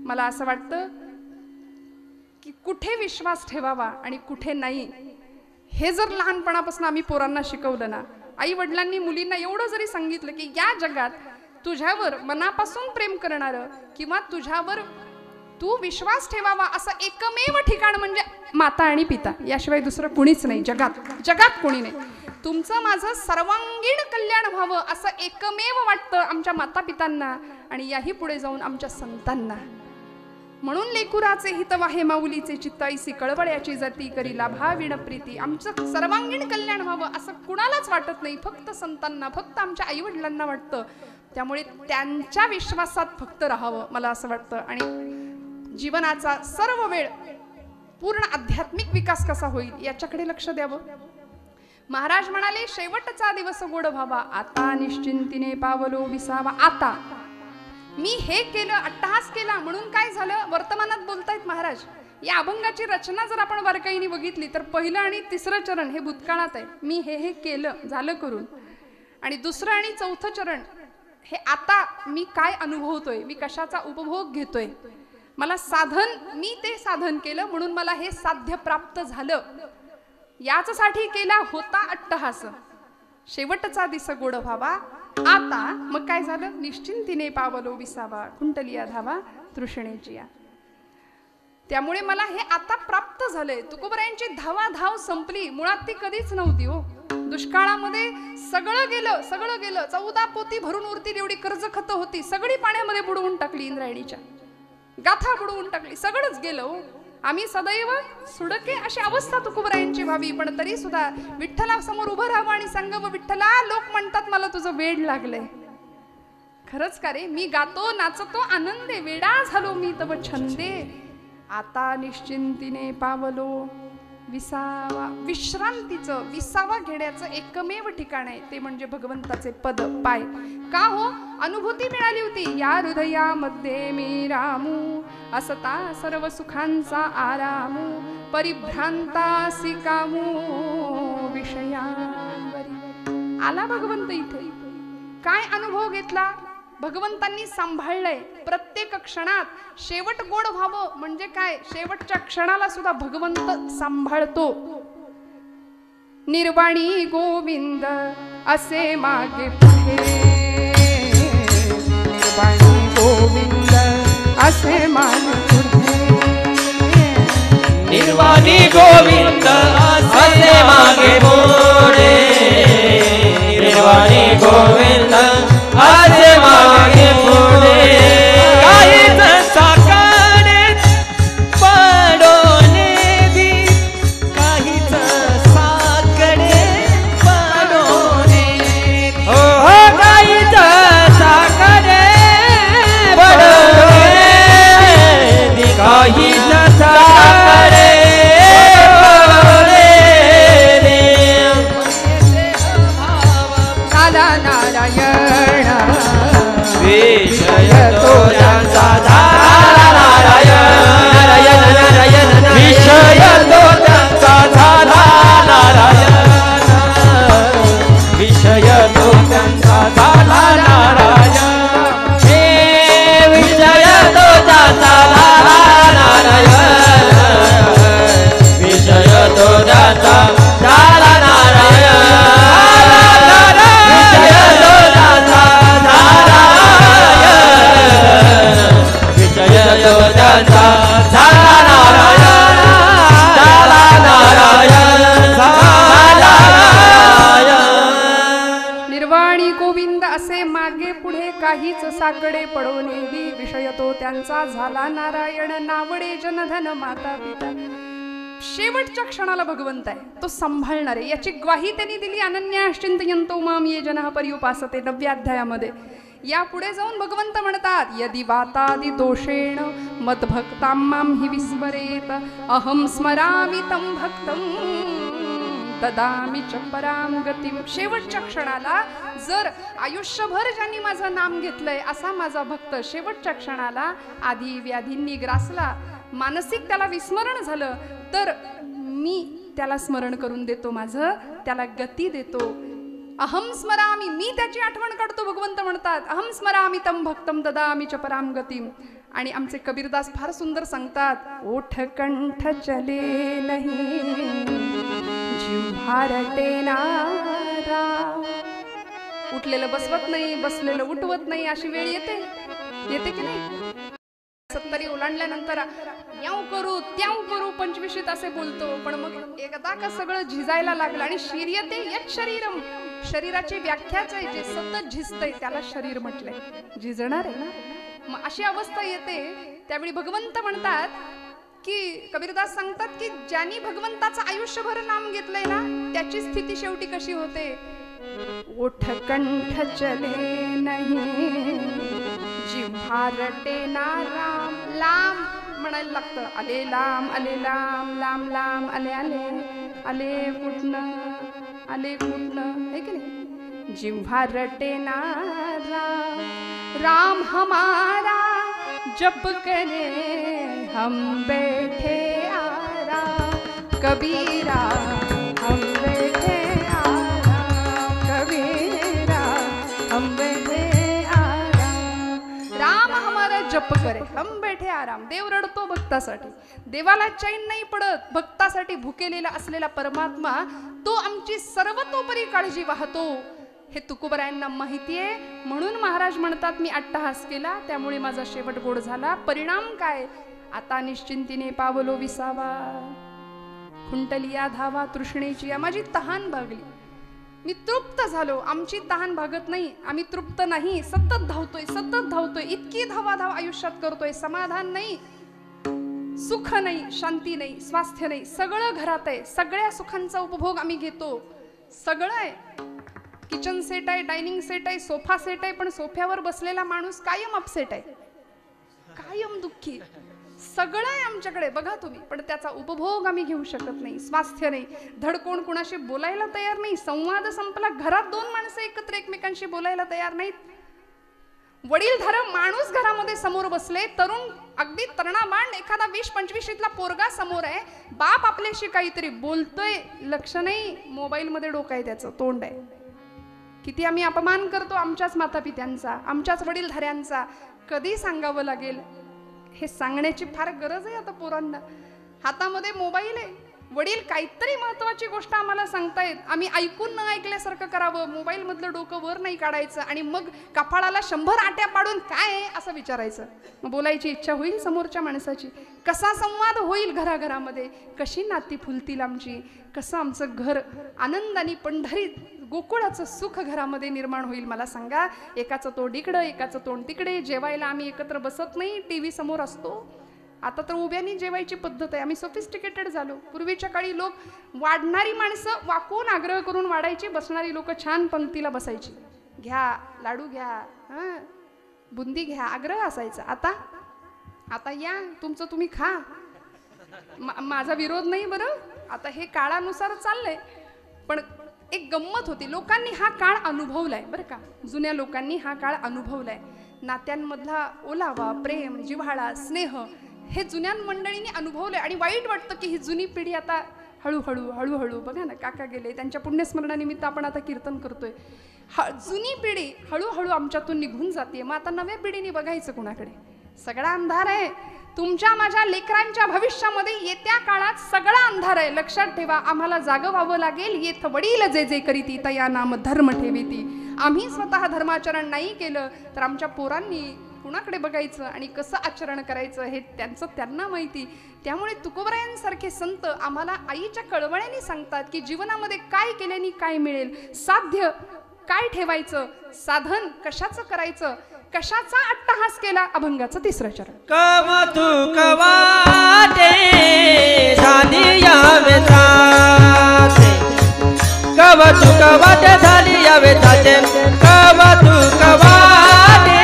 मला असं वाटतं की कुठे विश्वास ठेवावा आणि कुठे नाही, हे जर लहानपणापासून आम्ही पोरांना शिकवलं ना, आई वडिलांनी मुलींना एवढं जरी सांगितलं की या जगात तुझ्यावर मनापासून प्रेम करणारं किंवा तुझ्यावर तू विश्वास ठेवावा असं एकमेव ठिकाण म्हणजे माता आणि पिता, याशिवाय दुसरं कुणीच नाही जगात कोणी नाही. तुमचं माझं सर्वांगीण कल्याण व्हावं असं एकमेव वाटतं आमच्या माता पितांना आणि याही पुढे जाऊन आमच्या संतांना. म्हणून लेकुराचे हित वाहे माऊलीचे चित्त, ऐसी कळवळ्याची जाती करी लाभाविण प्रीती. आमचं सर्वांगीण कल्याण व्हावं असं कुणालाच वाटत नाही, फक्त संतांना, फक्त आमच्या आई वडिलांना वाटतं. त्यामुळे त्यांच्या विश्वासात फक्त राहावं मला असं वाटतं. आणि जीवनाचा सर्व वेळ पूर्ण आध्यात्मिक विकास कसा होईल याच्याकडे लक्ष द्यावं. महाराज म्हणाले, शेवटचा दिवस गोड व्हावा, आता निश्चिंतीने पावलो विसावा. आता मी हे केलं, अट्टहास केला म्हणून काय झालं, वर्तमानात बोलतायत महाराज. या अभंगाची रचना जर आपण बारकाईने बघितली तर पहिलं आणि तिसरं चरण हे भूतकाळात आहे, मी हे केलं, झालं करून. आणि दुसरं आणि चौथं चरण हे आता मी काय अनुभवतोय, मी कशाचा उपभोग घेतोय, मला साधन, मी ते साधन केलं म्हणून मला हे साध्य प्राप्त झालं, याचसाठी केला होता अट्टहास. शेवटचा दिस गोड व्हावा, आता मग काय झालं, निश्चिंतीने पावलो विसावा, कुंटलिया धावा तृष्णेची. त्यामुळे मला हे आता प्राप्त झालंय. तुकोबरायांची धावाधाव संपली, मुळात ती कधीच नव्हती हो. दुष्काळामध्ये सगळं गेलं, 14 पोती भरून उरतील एवढी कर्ज खत होती, सगळी पाण्यामध्ये बुडवून टाकली, इंद्रायणीच्या गाथा बुडवून टाकली, सगळंच गेलं हो. आम्ही सदैव सुडके अशी अवस्था तुकोबरायांची व्हावी, पण तरी सुद्धा विठ्ठला समोर उभं राहावं आणि सांगावं, विठ्ठला लोक म्हणतात मला तुझं वेड लागलंय. खरंच का रे, मी गातो नाचतो आनंदे, वेडा झालो मी तव छंदे. आता निश्चिंतीने पावलो विसावा. विश्रांतीचं, विसावा घेण्याचं एकमेव ठिकाण आहे ते म्हणजे भगवंताचे पद पाय. का हो, अनुभूती मिळाली होती, या हृदयामध्ये मी रामू, असता सर्व सुखांचा आरामू, परिभ्रांतासी कामू विषयांवरी. आला भगवंत इथे, काय अनुभव घेतला, भगवंतांनी सांभाळलंय प्रत्येक क्षणात. शेवट गोड व्हावं म्हणजे काय, शेवटच्या क्षणाला सुद्धा भगवंत सांभाळतो. निर्वाणी गोविंद असे मागे पुढे, निर्वाणी गोविंद असे मागे पुढे, निर्वाणी गोविंद असे मागे पुढे, निर्वाणी गोविंद असे मागे पुढे. काहीच साकारे साखरे झाला नारायण विषय तो त्यांचा झाला नारायण विषय तो त्यांचा झाला नारायण विषय तो त्यांचा झाला नारायण हे विषय तो त्यांचा झाला नारायण विषय तो त्यांचा झाला नारायण निर्वाणी गोविंद असे मागे पुढे काहीच साकडे पडोनेही विषय तो त्यांचा झाला नारायण नावडे जनधन माता पिता शेवटच्या क्षणाला भगवंत आहे तो सांभाळणार आहे याची ग्वाही त्यांनी दिली अनन्याश्चिंतयन्तो माम ये जनः पर्युपासते 9व्या अध्यायामध्ये या पुढे जाऊन भगवंत म्हणतात यदि वातादि दोषेण मद्भक्तां मां हि विस्मरेत अहं स्मरामि तं भक्तं ददामि च परां गतिं शेवटच्या क्षणाला जर आयुष्यभर ज्यांनी माझं नाम घेतलंय असा माझा भक्त शेवटच्या क्षणाला आधी व्याधींनी ग्रासला मानसिक त्याला विस्मरण झालं तर मी त्याला स्मरण करून देतो माझं त्याला गती देतो अहम स्मरामी मी त्याची आठवण काढतो भगवंत म्हणतात अहम स्मरामी तम भक्तम ददामि च पराम गतिम आणि आमचे कबीरदास फार सुंदर सांगतात ओठ कंठ चले नाही जिव्हा रटे नारा उठलेलं बसवत नाही बसलेलं उठवत नाही अशी वेळ येते की नाही 70 ओलांडल्यानंतर याव करू त्याव करू 25 असे बोलतो पण मग एकदा का सगळं झिजायला लागलं आणि शरीयते यत शरीरम शरीराची व्याख्याच आहे जे सतत झिजतंय त्याला शरीर म्हटलंय झिजणार आहे ना मग अशी अवस्था येते त्यावेळी भगवंत म्हणतात की कबीरदास सांगतात की ज्यांनी भगवंताचं आयुष्यभर नाम घेतलंय ना त्याची स्थिती शेवटी कशी होते ओठ कंठ चले नाही जिव्हा रटे ना राम लांब म्हणायला लागतं आले लांब लांब लांब आले आले कुठनं है की नाही जिव्हा रटे ना राम हमारा जप करे हम बैठे आराम कबीरा हम बैठे आराम कबीरा हम बैठे राम हमारा जप करे हम बैठे आराम देव रडतो भक्तासाठी देवाला चैन नाही पडत भक्तासाठी भुकेलेला असलेला परमात्मा तो आमची सर्वतोपरी काळजी वाहतो हे तुकोबरायांना माहिती आहे म्हणून महाराज म्हणतात मी अट्टहास केला त्यामुळे माझा शेवट गोड झाला परिणाम काय आता निश्चिंतीने पावलो विसावा खुंटलिया धावा तृष्णेची माझी तहान भागली मी तृप्त झालो आमची तहान भागत नाही आम्ही तृप्त नाही सतत धावतोय इतकी धावाधाव आयुष्यात करतोय समाधान नाही सुख नाही शांती नाही स्वास्थ्य नाही सगळं घरात आहे सगळ्या सुखांचा उपभोग आम्ही घेतो सगळं आहे किचन सेट आहे डायनिंग सेट आहे सोफा सेट आहे पण सोफ्यावर बसलेला माणूस कायम अपसेट आहे कायम दुःखी सगळं आहे आमच्याकडे बघा तुम्ही पण त्याचा उपभोग आम्ही घेऊ शकत नाही स्वास्थ्य नाही धड कोण कुणाशी बोलायला तयार नाही संवाद संपला घरात 2 माणसं एकत्र एकमेकांशी बोलायला तयार नाहीत वडीलधार माणूस घरामध्ये समोर बसले तरुण अगदी तरुणाबाण एखादा 20-25 पोरगा समोर आहे बाप आपल्याशी काहीतरी बोलतोय लक्ष नाही मोबाईल मध्ये डोकं आहे त्याचं तोंड आहे किती आम्ही अपमान करतो आमच्याच मातापित्यांचा आमच्याच वडीलधाऱ्यांचा कधी सांगावं लागेल हे सांगण्याची फार गरज आहे आता पोरांना हातामध्ये मोबाईल आहे वडील काहीतरी महत्त्वाची गोष्ट आम्हाला सांगतायत आम्ही ऐकून न ऐकल्यासारखं करावं मोबाईल मधलं डोकं वर नाही काढायचं आणि मग कपाळाला 100 आट्या पाडून काय आहे असं विचारायचं मग बोलायची इच्छा होईल समोरच्या माणसाची कसा संवाद होईल घराघरामध्ये कशी नाती फुलतील आमची कसं आमचं घर आनंदाने पंढरीत गोकुळाचं सुख घरामध्ये निर्माण होईल मला सांगा एकाचं तोंड इकडं एकाचं तोंड तिकडे जेवायला आम्ही एकत्र बसत नाही टीव्ही समोर असतो आता तर उभ्यानी जेवायची पद्धत आहे आम्ही सोफिस्टिकेटेड झालो पूर्वीच्या काळी लोक वाढणारी माणसं वाकून आग्रह करून वाढायची बसणारी लोक छान पंक्तीला बसायची घ्या लाडू घ्या बुंदी घ्या आग्रह असायचा आता या तुमचं तुम्ही खा माझा विरोध नाही बरं, आता हे काळानुसार चाललंय, पण एक गंमत होती. लोकांनी हा काळ अनुभवलाय बरं का, जुन्या लोकांनी हा काळ अनुभवलाय. नात्यांमधला ओलावा, प्रेम, जिव्हाळा, स्नेह हे जुन्या मंडळींनी अनुभवलंय. आणि वाईट वाटतं की ही जुनी पिढी आता हळूहळू बघा ना, काका गेले, त्यांच्या पुण्यस्मरणानिमित्त आपण आता कीर्तन करतोय. जुनी पिढी हळूहळू आमच्यातून निघून जाते. मग आता नव्या पिढीने बघायचं कुणाकडे? सगळा अंधार आहे. तुमच्या माझ्या लेकरांच्या भविष्यामध्ये येत्या काळात सगळा अंधार आहे. लक्षात ठेवा, आम्हाला जागं व्हावं लागेल. येथ वडील जे जे करीती तया नाम धर्म ठेवीती. आम्ही स्वतः धर्माचरण नाही केलं तर आमच्या पोरांनी कुणाकडे बघायचं आणि कसं आचरण करायचं हे त्यांचं त्यांना माहिती. त्यामुळे तुकोबरायांसारखे संत आम्हाला आईच्या कळवळ्याने सांगतात की जीवनामध्ये काय केल्याने काय मिळेल, साध्य काय ठेवायचं, साधन कशाचं करायचं, कशाचा अट्टहास केला. अभंगाचं तिसरं चरण. कवतुक वाटे झाली यावे ताते, कवतुक वाटे झाली यावे ताते, कवतुक वाटे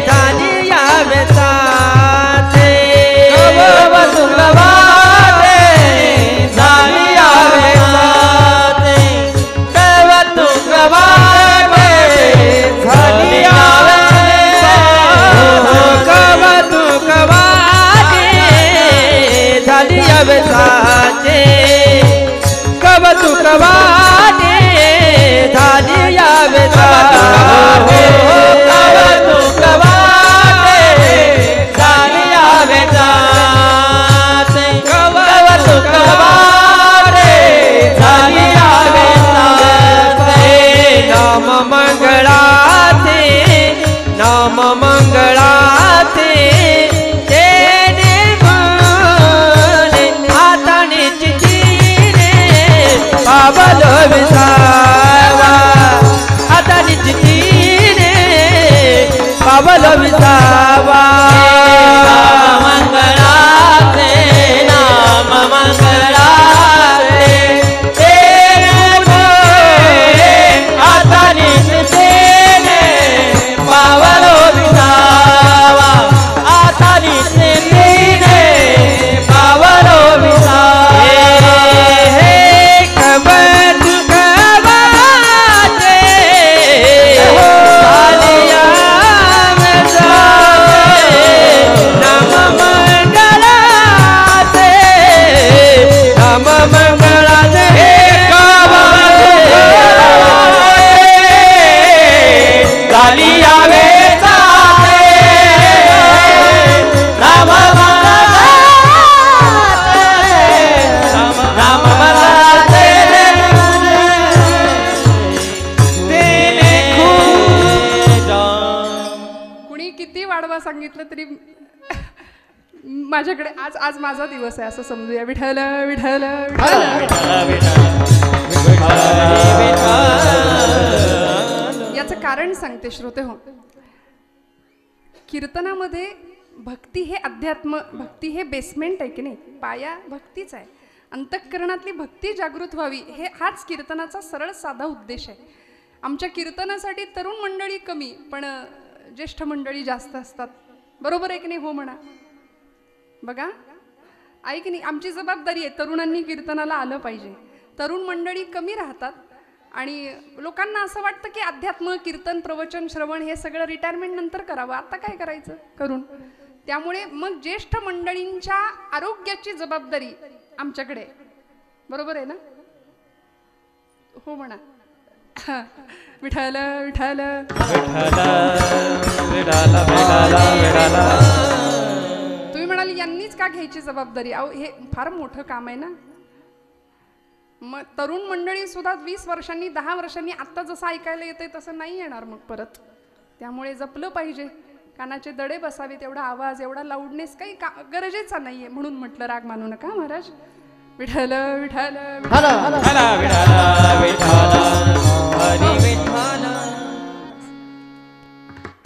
झाली यावे ताते, कवतुक वाटे झाली यावे ताते, कवतुक वाटे झाली यावे कवतुक वाटे झाली यावे ताते, कवतुक वाटे झाली यावे ताते, कवतुक वाटे झाली यावे ताते, कवतुक वाटे झाली यावे ताते. नाम मंगळाचे, नाम मंगळाचे तेने गुणे हाताने चिठीने पावल विसावा, हाताने चिठीने पावल विसावा. नाम मंगळाचे, नाम मंगळाचे तेने गुणे हाताने चिठीने पावल विसावा, हाताने चिठीने पावल विसावा. हे कवतुक वाटे झाली यावे ताते, नाम मंगळाचे, नाम मंगळाचे कवतुक झाली यावे ताते, नाम मंगळाचे तेने गुणे. कुणी किती वाढवा सांगितलं तरी माझ्याकडे आज माझा दिवस आहे असं समजूया. विठ्ठल विठ्ठल विठ्ठल. याचं कारण सांगते श्रोते हो. कीर्तनामध्ये भक्ती हे अध्यात्म, भक्ती हे बेसमेंट आहे की नाही, पाया भक्तीच आहे. अंतःकरणातली भक्ती जागृत व्हावी हाच कीर्तनाचा सरळ साधा उद्देश आहे. आमच्या कीर्तनासाठी तरुण मंडळी कमी पण ज्येष्ठ मंडळी जास्त असतात. बरोबर आहे की नाही? हो म्हणा. बघा आहे की नाही, आमची जबाबदारी आहे. तरुणांनी कीर्तनाला आलं पाहिजे. तरुण मंडळी कमी राहतात आणि लोकांना असं वाटतं की अध्यात्म, कीर्तन, प्रवचन, श्रवण हे सगळं रिटायरमेंट नंतर करावं. आता काय करायचं करून. त्यामुळे मग ज्येष्ठ मंडळींच्या आरोग्याची जबाबदारी आमच्याकडे. बरोबर आहे ना? हो म्हणा. विठ्ठल विठ्ठल तुम्ही म्हणाले यांनीच का घ्यायची जबाबदारी? अहो हे फार मोठं काम आहे ना. मग तरुण मंडळी सुद्धा 20 वर्षांनी 10 वर्षांनी आत्ता जसं ऐकायला येते तसं नाही येणार मग परत. त्यामुळे जपलं पाहिजे. कानाचे दडे बसावे, तेवढा आवाज, एवढा लाऊडनेस काही गरजेचा नाहीये. म्हणून म्हटलं राग मानू नका महाराज. विठ्ठल विठ्ठल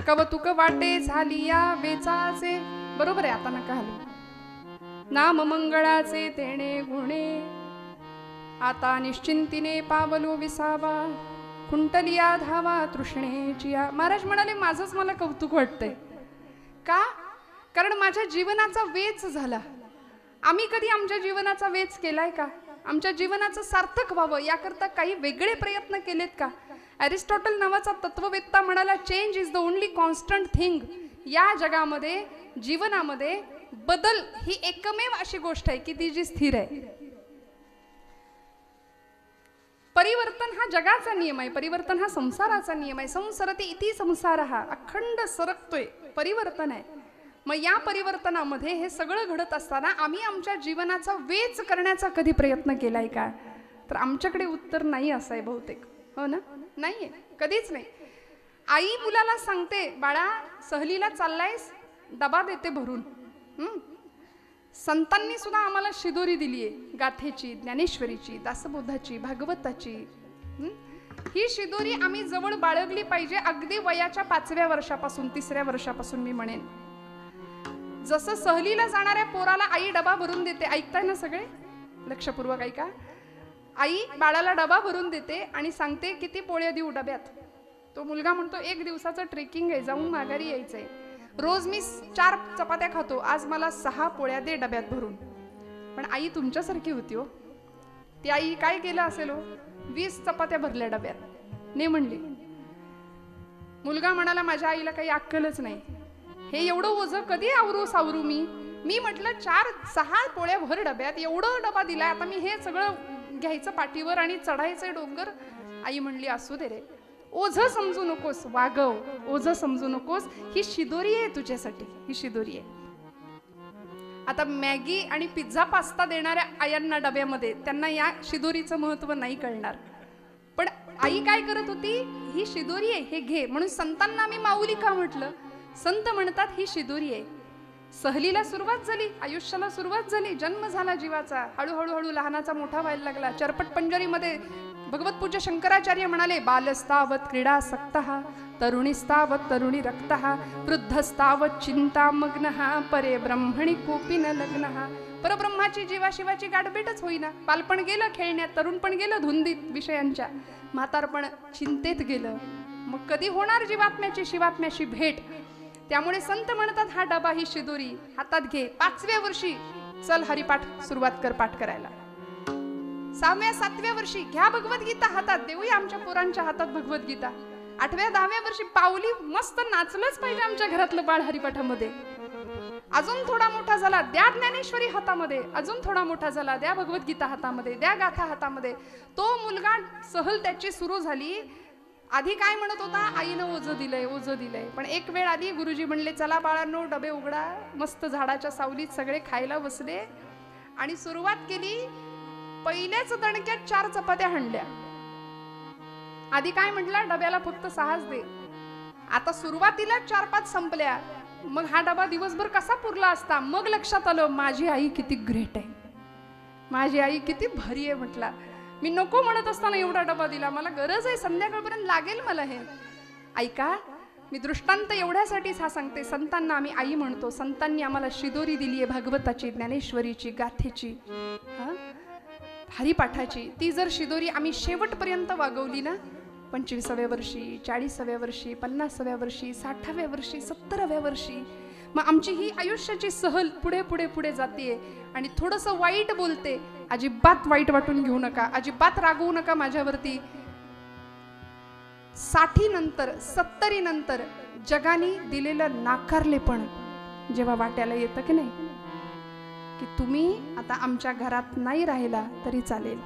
कवतुक वाटे झाली या वेचाचे. बरोबर आहे. आता नका हलू. नाम मंगळाचे तेणे गुणे आता निश्चिंतीने पावलो विसावा, कुंटलिया धावा तृष्णेचिया. महाराज म्हणाले माझंच मला कौतुक वाटतंय. का? कारण माझ्या जीवनाचा वेच झाला. आम्ही कधी आमच्या जीवनाचा वेच केलाय का? आमच्या जीवनाचं सार्थक व्हावं याकरता काही वेगळे प्रयत्न केलेत का? अरिस्टॉटल नावाचा तत्ववेत्ता म्हणाला, change is the only constant thing. या जगामध्ये, जीवनामध्ये बदल ही एकमेव अशी गोष्ट आहे की ती जी स्थिर आहे. परिवर्तन हा जगाचा नियम आहे, परिवर्तन हा संसाराचा नियम आहे. संसरती इति संसार, हा अखंड सरकतोय, परिवर्तन आहे. मग या परिवर्तनामध्ये हे सगळं घडत असताना आम्ही आमच्या जीवनाचा वेच करण्याचा कधी प्रयत्न केलाय का? तर आमच्याकडे उत्तर नाही असं आहे बहुतेक. हो ना? नाहीये, कधीच नाही. आई मुलाला सांगते, बाळा सहलीला चाललायस, डबा देते भरून. संतांनी सुद्धा आम्हाला शिदोरी दिलीये, गाथेची, ज्ञानेश्वरीची, दासबोधाची, भागवताची. ही शिदोरी आम्ही जवळ बाळगली पाहिजे, अगदी वयाच्या 5व्या वर्षापासून, 3ऱ्या वर्षापासून मी म्हणेन. जसं सहलीला जाणाऱ्या पोराला आई डबा भरून देते, ऐकताय ना सगळे? लक्षपूर्वक ऐका. आई बाळाला डबा भरून देते आणि सांगते किती पोळ्या देऊ डब्यात. तो मुलगा म्हणतो 1 दिवसाचं ट्रेकिंग आहे, जाऊन माघारी यायचंय. रोज मी 4 चपात्या खातो, आज मला 6 पोळ्या दे डब्यात भरून. पण आई तुमच्यासारखी होती हो. ती आई काय केलं असेल हो? 20 चपात्या भरल्या डब्यात, ने म्हणली. मुलगा म्हणाला, माझ्या आईला काही अक्कलच नाही, हे एवढं ओझं कधी सावरू मी म्हटलं 4-6 पोळ्या भर डब्यात, एवढं डबा दिलाय, आता मी हे सगळं घ्यायचं पाठीवर आणि चढायचंय डोंगर. आई म्हणली, असू दे रे, ओझं समजू नकोस, वागव, ओझं समजू नकोस, ही शिदोरी आहे तुझ्यासाठी, ही शिदोरी आहे. आता मॅगी आणि पिझ्झा पास्ता देणाऱ्या आयांना डब्यामध्ये, त्यांना या शिदोरीचं महत्व नाही कळणार. पण आई काय करत होती? ही शिदोरी आहे, हे घे. म्हणून संतांना मी माऊली का म्हटलं? संत म्हणतात ही शिदोरी आहे. सहलीला सुरुवात झाली, आयुष्याला सुरुवात झाली, जन्म झाला जीवाचा, हळूहळू लहानाचा मोठा व्हायला लागला. चरपट पंजरीमध्ये भगवत पूज्य शंकराचार्य म्हणाले, बालस्तावत क्रीडासक्तः, तरुणीस्तावत तरुणी रक्तः, वृद्धस्तावत चिंतामग्नः, परे ब्रह्मणी कोपी न लग्नः. परब्रह्माची जीवाशिवाची गाठभेटच होईना. बालपण गेलं खेळण्यात, तरुणपण गेलं धुंदीत विषयांच्या, म्हातारपण चिंतेत गेलं. मग कधी होणार जीवात्म्याची शिवात्म्याशी भेट? त्यामुळे संत म्हणतात, हा डबा, ही शिदोरी हातात घे. 5व्या वर्षी चल हरिपाठ सुरुवात कर पाठ करायला. 6व्या-7व्या वर्षी घ्या भगवद्गीता हातात, देऊया आमच्या पोरांच्या हातात भगवद्गीता. 8व्या-10व्या वर्षी पावली मस्त नाचलंच पाहिजे आमच्या घरातलं बाळ हरिपाठामध्ये. अजून थोडा मोठा झाला, द्या ज्ञानेश्वरी हातामध्ये. अजून थोडा मोठा झाला, द्या भगवद्गीता हातामध्ये, द्या गाथा हातामध्ये. तो मुलगा सहल त्याची सुरू झाली. आधी काय म्हणत होता? आईनं ओझं दिलंय. पण एक वेळ आली, गुरुजी म्हणले, चला बाळांनो डबे उघडा. मस्त झाडाच्या सावलीत सगळे खायला बसले आणि सुरुवात केली. पहिल्याच दणक्यात 4 चपात्या हाणल्या. आधी काय म्हटला? डब्याला फक्त 6च दे. आता सुरुवातीला 4-5 संपल्या. मग हा डबा दिवसभर कसा पुरला असता? मग लक्षात आलं, माझी आई किती ग्रेट आहे, माझी आई किती भारी आहे. म्हटला, मी नको म्हणत असताना एवढा डबा दिला, मला गरज आहे, संध्याकाळपर्यंत लागेल मला हे. ऐका, मी दृष्टांत एवढ्यासाठीच हा सांगते. संतांना आम्ही आई म्हणतो. संतांनी आम्हाला शिदोरी दिली आहे भागवताची, ज्ञानेश्वरीची, गाथेची, हरिपाठाची. ती जर शिदोरी आम्ही शेवटपर्यंत वागवली ना, 25व्या वर्षी, 40व्या वर्षी, 50व्या वर्षी, 60व्या वर्षी, 70व्या वर्षी, मग आमची ही आयुष्याची सहल पुढे पुढे पुढे जाते. आणि थोडंसं वाईट बोलते, अजिबात वाईट वाटून घेऊ नका, अजिबात रागवू नका माझ्यावरती. 60 नंतर, 70 नंतर जगाने दिलेलं नाकारलेपण जेव्हा वाट्याला येतं की नाही, की तुम्ही आता आमच्या घरात नाही राहिला तरी चालेल,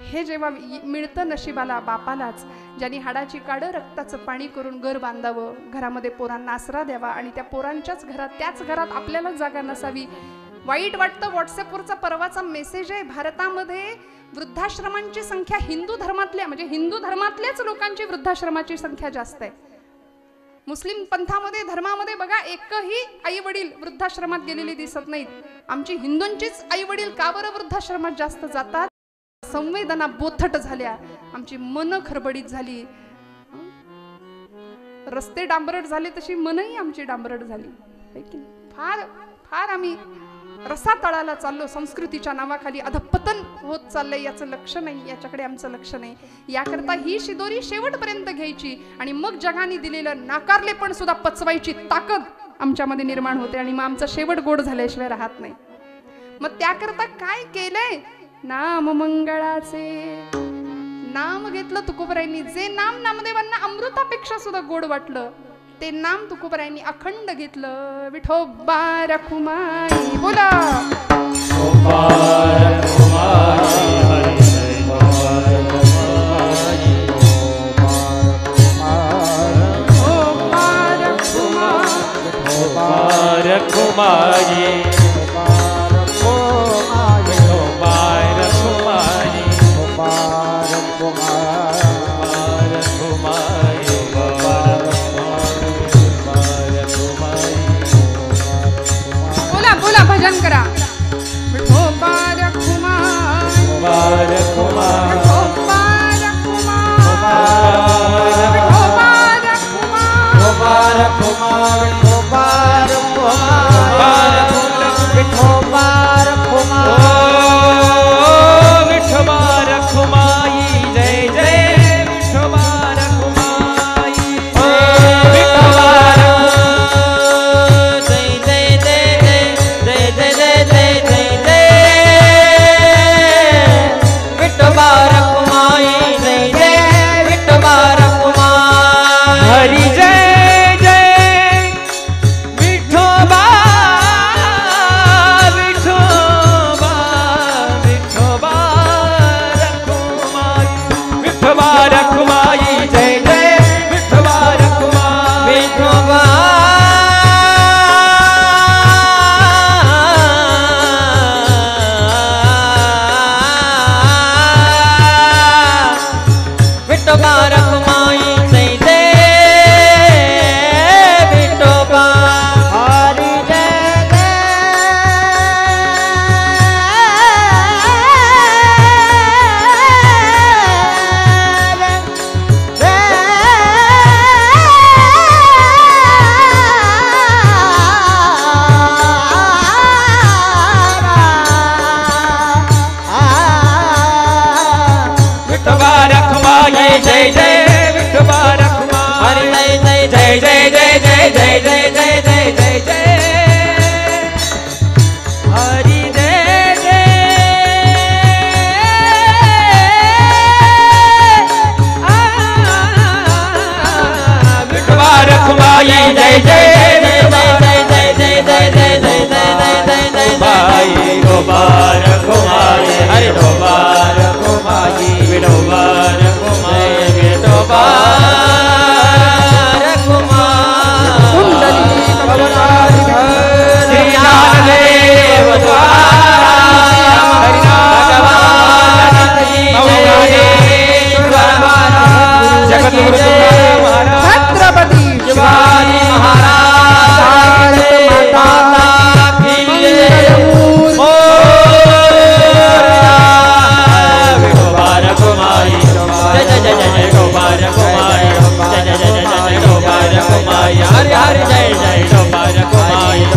हे जेव्हा मिळतं नशिबाला, बापालाच, ज्यांनी हाडाची काढं रक्ताचं पाणी करून घर बांधावं, घरामध्ये पोरांना आसरा द्यावा आणि त्या पोरांच्याच घरात, त्याच घरात आपल्याला जागा नसावी. वाईट वाटतं. व्हॉट्सअपवरचा परवाचा मेसेज आहे, भारतामध्ये वृद्धाश्रमांची संख्या हिंदू धर्मातल्या, म्हणजे हिंदू धर्मातल्याच लोकांची वृद्धाश्रमाची संख्या जास्त आहे. मुस्लिम पंथामध्ये, धर्मामध्ये बघा, एकही आई वडील वृद्धाश्रमात गेलेले दिसत नाहीत. आमची हिंदूंचीच आई वडील का बरं वृद्धाश्रमात जास्त जातात? संवेदना बोथट झाल्या, आमची मन खरबडीत झाली. रस्ते डांबरट झाले तशी मनही आमची डांबरट झाली. फार फार आम्ही रसा तळाला चाललो. संस्कृतीच्या नावाखाली अधपतन होत चाललंय, याचं लक्ष नाही, याच्याकडे आमचं लक्ष नाही. याकरता ही शिदोरी शेवटपर्यंत घ्यायची आणि मग जगाने दिलेलं नाकारले पण सुद्धा पचवायची ताकद आमच्यामध्ये निर्माण होते आणि मग आमचा शेवट गोड झाल्याशिवाय राहत नाही. मग त्याकरता काय केलंय? नाम मंगळाचे नाम घेतलं तुकोबरायांनी. जे नाम नामदेवांना अमृतापेक्षा सुद्धा गोड वाटलं ते नाम तुकोबरायांनी अखंड घेतलं. विठोबा रखुमाई बोला. बोला बोला भजन करा. विठोबा रखुमाई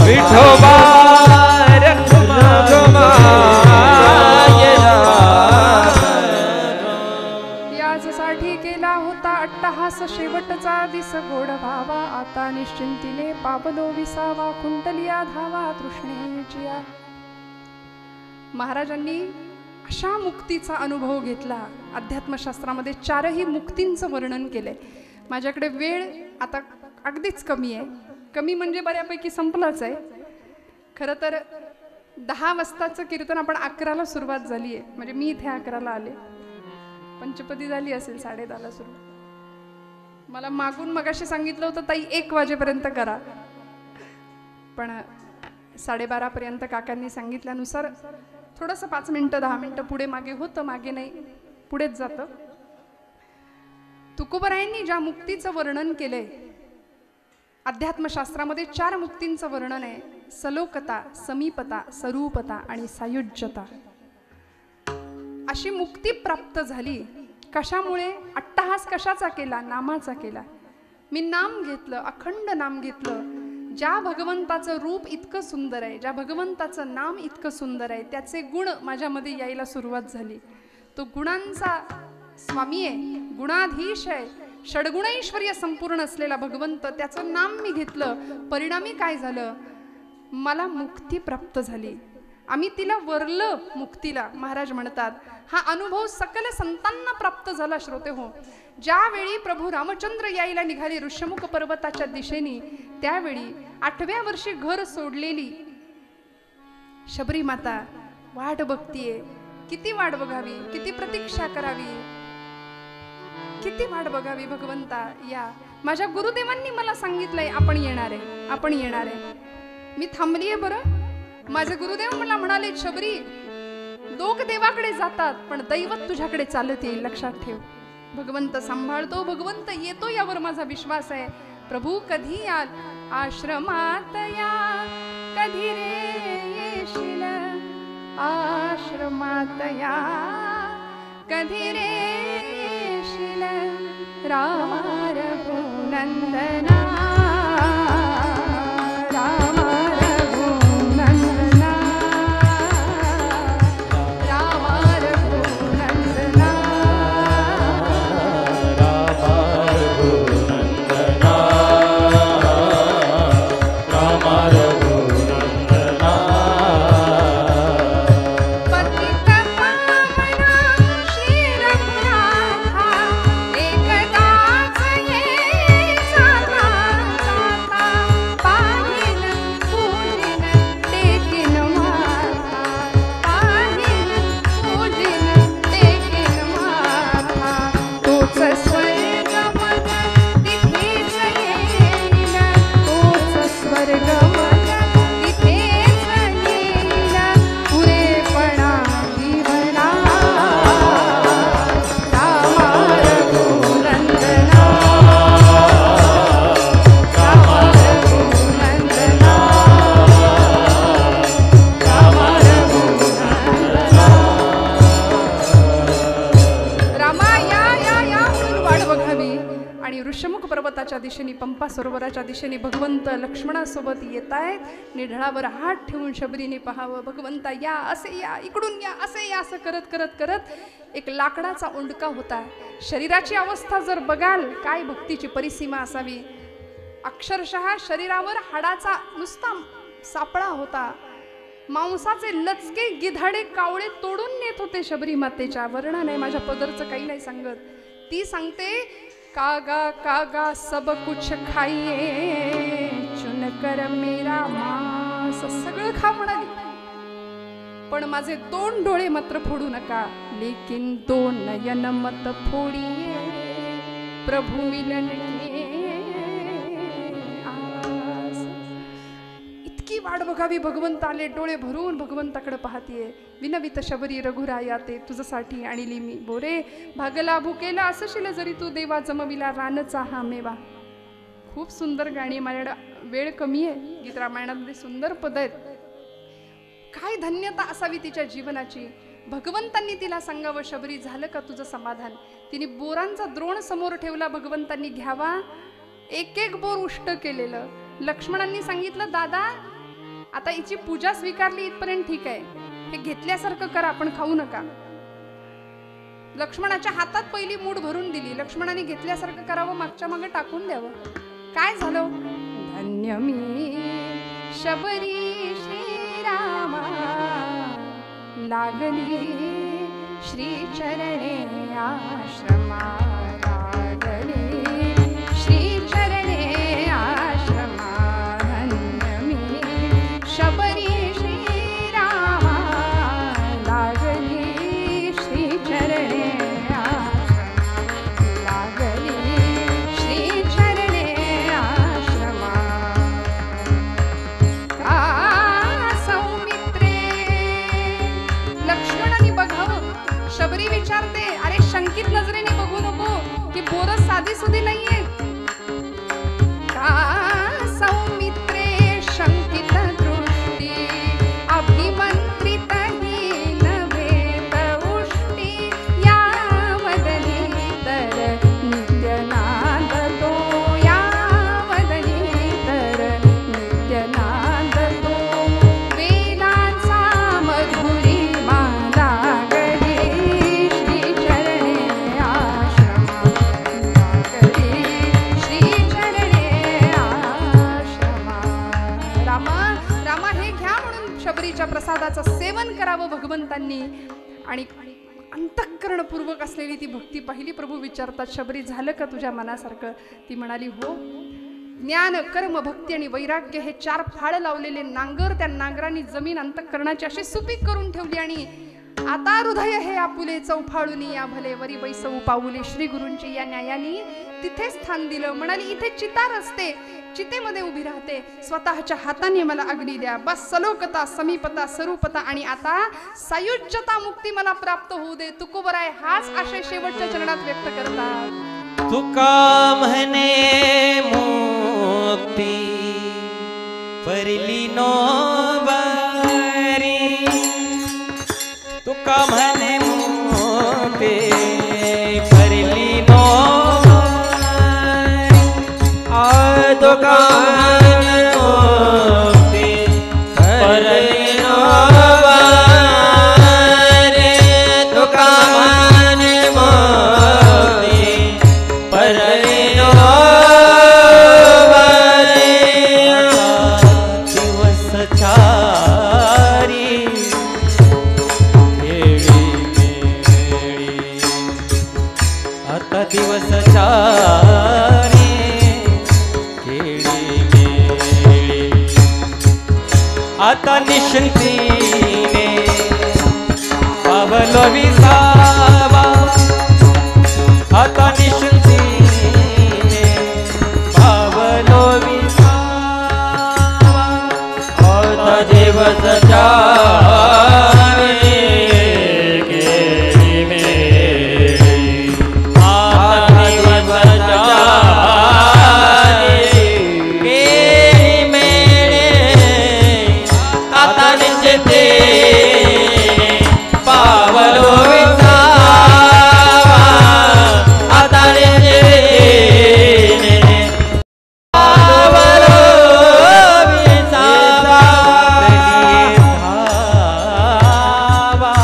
विठोबा याचसाठी केला होता अट्टहास शेवटचा दिस गोड भावा. आता निश्चिंतीने पावलो विसावा कुंडलिया धावा तृष्णेचिया. महाराजांनी अशा मुक्तीचा अनुभव घेतला. अध्यात्मशास्त्रामध्ये 4ही मुक्तींचं वर्णन केलंय. माझ्याकडे वेळ आता अगदीच कमी आहे. कमी म्हणजे बऱ्यापैकी संपलाच आहे. खरं तर 10 वाजताचं कीर्तन आपण 11ला सुरुवात झाली आहे. म्हणजे मी इथे 11ला आले. पंचपदी झाली असेल 10:30ला सुरू. मला मागून मगाशी सांगितलं होतं ताई 1 वाजेपर्यंत करा. पण 12:30 पर्यंत काकांनी सांगितल्यानुसार थोडंसं 5 मिनिटं 10 मिनिटं पुढे मागे होतं. मागे नाही पुढेच जातं. तुकोबरायांनी ज्या मुक्तीचं वर्णन केलंय अध्यात्मशास्त्रामध्ये 4 मुक्तींचं वर्णन आहे. सलोकता, समीपता, स्वरूपता आणि सायुज्यता. अशी मुक्ती प्राप्त झाली. कशामुळे? अट्टहास कशाचा केला? नामाचा केला. मी नाम घेतलं, अखंड नाम घेतलं. ज्या भगवंताचं रूप इतकं सुंदर आहे, ज्या भगवंताचं नाम इतकं सुंदर आहे, त्याचे गुण माझ्यामध्ये यायला सुरुवात झाली. तो गुणांचा स्वामी आहे, गुणाधीश आहे, षडगुणैश्वर्य संपूर्ण असलेला भगवंत, त्याचं नाम मी घेतलं. परिणामी काय झालं? मला मुक्ती प्राप्त झाली. आम्ही तिला वरलं मुक्तीला, महाराज म्हणतात. हा अनुभव सकल संतांना प्राप्त झाला. श्रोते हो, ज्यावेळी प्रभू रामचंद्र यायला निघाले ऋष्यमुख पर्वताच्या दिशेने, त्यावेळी 8व्या वर्षी घर सोडलेली शबरी माता वाट बघतीये. किती वाट बघावी, किती प्रतीक्षा करावी, किती वाट बघावी. भगवंता या, माझ्या गुरुदेवांनी मला सांगितलंय आपण येणार आहे, आपण येणार आहे. मी थांबलीये बरं. माझे गुरुदेव मला म्हणाले, शबरी, लोक देवाकडे जातात पण दैवत तुझ्याकडे चालत येईल, लक्षात ठेव. भगवंत सांभाळतो, भगवंत येतो, यावर माझा विश्वास आहे. प्रभू कधी याल आश्रमात या, कधी रे येशील आश्रमात या, कधी रे येशील रामा रघुनंदना, रामा रघुनंदना, रामा रघुनंदना, रामा रघुनंदना, रामा रघुनंदना. पतित पावना श्री रघुनाथा, एकदाच ये जाता जाता, पाहिन पूजिन टेकीन माथा, पाहिन पूजिन टेकीन माथा. तोच स्वर्ग मग तिथेच येईन, तोच स्वर्ग मग तिथेच येईन, पुरेपणा जीवना. रामा रघुनंदना, रामा रघुनंदना, रामा रघुनंदना. रामा या या या म्हणून वाट बघावी. आणि ऋष्यमुख पर्वताच्या दिशेने, पंपा सरोवराच्या दिशेने भगवंत लक्ष्मणासोबत येत आहेत. निढळावर हात ठेवून शबरीने पहावं, भगवंता या, असे या, इकडून या, असे या, असं करत करत करत एक लाकडाचा ओंडका होता. शरीराची अवस्था जर बघाल, काय भक्तीची परिसीमा असावी. अक्षरशः शरीरावर हाडाचा नुसता सापळा होता. मांसाचे लचके गिधाडे कावळे तोडून नेत होते शबरी मातेच्या. वर्णन आहे, माझ्या पदरचं काही नाही सांगत. ती सांगते, कागा कागा सब कुछ खाइए, चुन कर मेरा मांस. सगळं खा म्हणाली, पण माझे 2 डोळे मात्र फोडू नका. लेकिन 2 नयन मत फोडिये, प्रभु मिलन के आस. इतकी वाट बघावी. भगवंत आले, डोळे भरून भगवंताकडे पाहतीये. विनवित शबरी रघुराया, ते तुझसाठी आणली मी बोरे. भागला भुकेला असशील जरी तू देवा, जमविला रानचा हा मेवा. खूप सुंदर गाणी. माझ्याकडे वेळ कमी आहे. गीत रामायणामध्ये सुंदर पद आहेत. काय धन्यता असावी तिच्या जीवनाची. भगवंतांनी तिला सांगावं, शबरी झालं का तुझं समाधान. तिने बोरांचा द्रोण समोर ठेवला. भगवंतांनी घ्यावा. एक एक बोर उष्ट केलेलं. लक्ष्मणांनी सांगितलं, दादा आता हिची पूजा स्वीकारली इथपर्यंत ठीक आहे, हे घेतल्यासारखं करा, आपण खाऊ नका. लक्ष्मणाच्या हातात पहिली मूठ भरून दिली. लक्ष्मणाने घेतल्यासारखं करावं, मागच्या मागे टाकून द्यावं. काय झालं. धन्य मी शबरी श्रीरामा, लागली श्री चरणे आश्रमा, लागली श्री चरणे आश्रमा. धन्य मी शबरी श्रीरामा, लागली श्री चरणे आश्रमा, लागली श्री चरणे आश्रमा. का सौमित्रे. लक्ष्मणाने बघावं. शबरी विचारते, अरे शंकित नजरेने बघू नको, की बोरस साधी सुधी नाहीये. का सौमित्रे शंकित दृष्टी, अभिमंत्रित हीन भेद उष्टी. या वदनी तर नित्यनाद तो, या वदनी तर नित्यनाद तो. वेदांचा मधुरी माला गडी, श्री चरणे आश्रमा, लागली अमृताचं सेवन करावं भगवंतांनी आणि अंतःकरणपूर्वक असलेली ती भक्ती पाहिली. प्रभू विचारतात, शबरी झालं का तुझ्या मनासारखं? ती म्हणाली, हो. ज्ञान, कर्म, भक्ती आणि वैराग्य हे 4 फाळ लावलेले नांगर, त्या नांगरांनी जमीन अंतःकरणाची अशी सुपीक करून ठेवली आणि आता हृदय हे आपुले चौफाळुनी या भले वरी बैसऊ पाऊले. श्री गुरूंची या न्यायानी तिथे स्थान दिलं. म्हणाली, इथे चिता असते, चितेमध्ये उभी राहते, स्वतःच्या हाताने मला अग्नी द्या. बस सलोकता, समीपता, स्वरूपता आणि आता सायुज्यता, मुक्ती मला प्राप्त होऊ दे. तुकोबराय हाच आशय शेवटच्या चरणात व्यक्त करतात. तुका म्हणे मुक्ती परली नो बारी, तुका म्हणे मुक्ती परली नो बारी. तुका म्हणे मुक्ती परली नो बारी, तुका म्हणे मुक्ती परली नो बारी. दिवस चारी आता दिवस चारी खेळी मेळी. आता निश्चिंतीने पावलो विसावा, आता निश्चिंतीने पावलो विसावा. आता दिवस चारी खेळी मेळी. आता दिवस चारी खेळी मेळी. आता निश्चिंतीने पावलो विसावा, आता निश्चिंतीने पावलो विसावा. धावा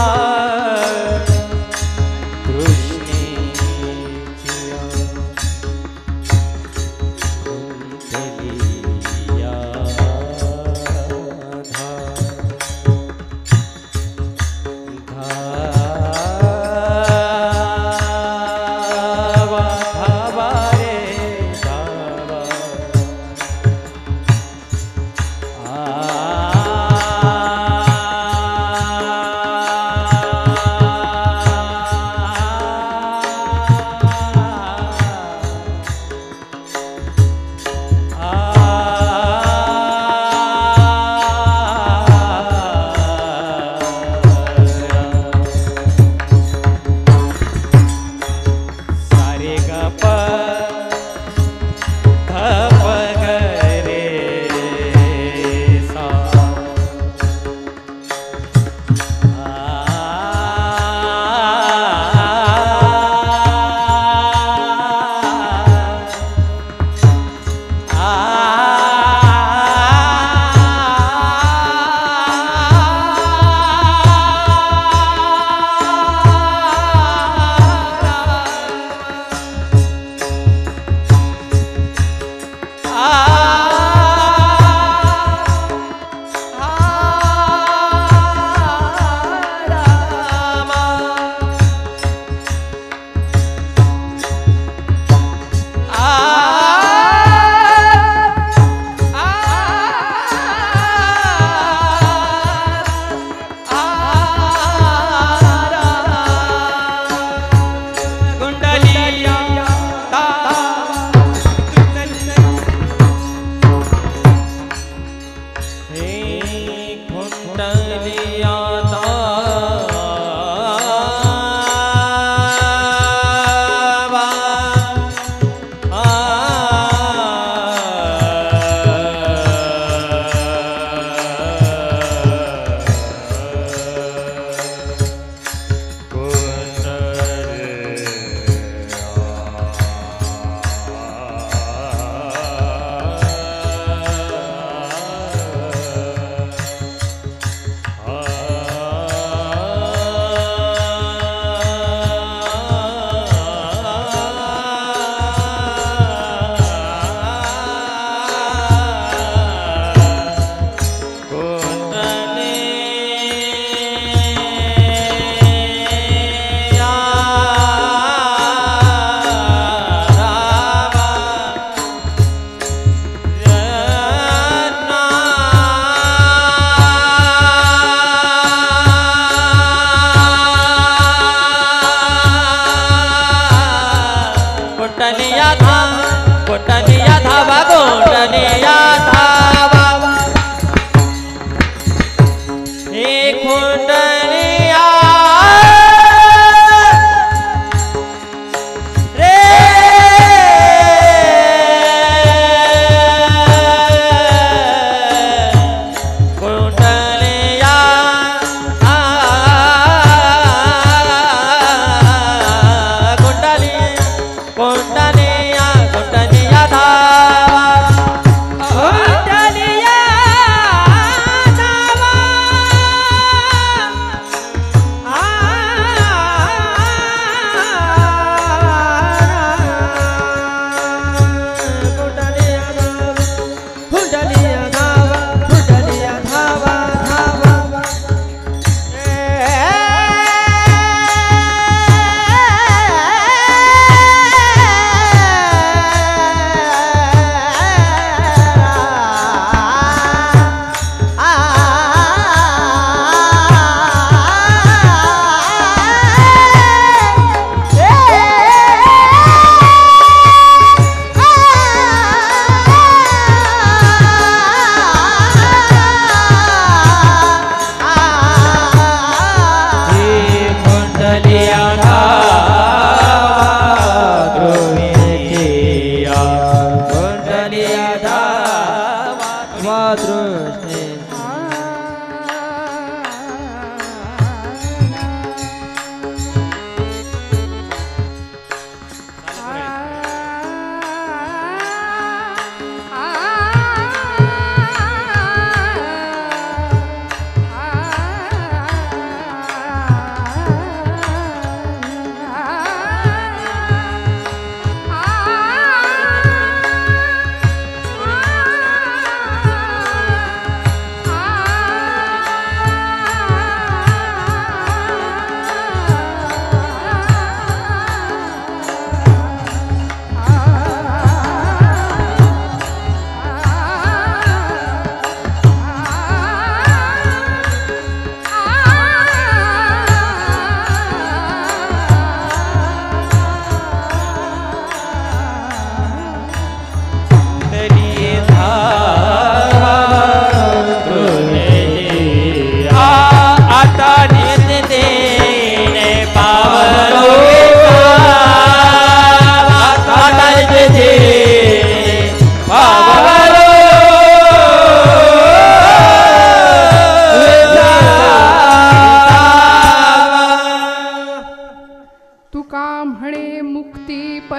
कृष्णेचिया कुंतलिया धावा धावा रे धावा.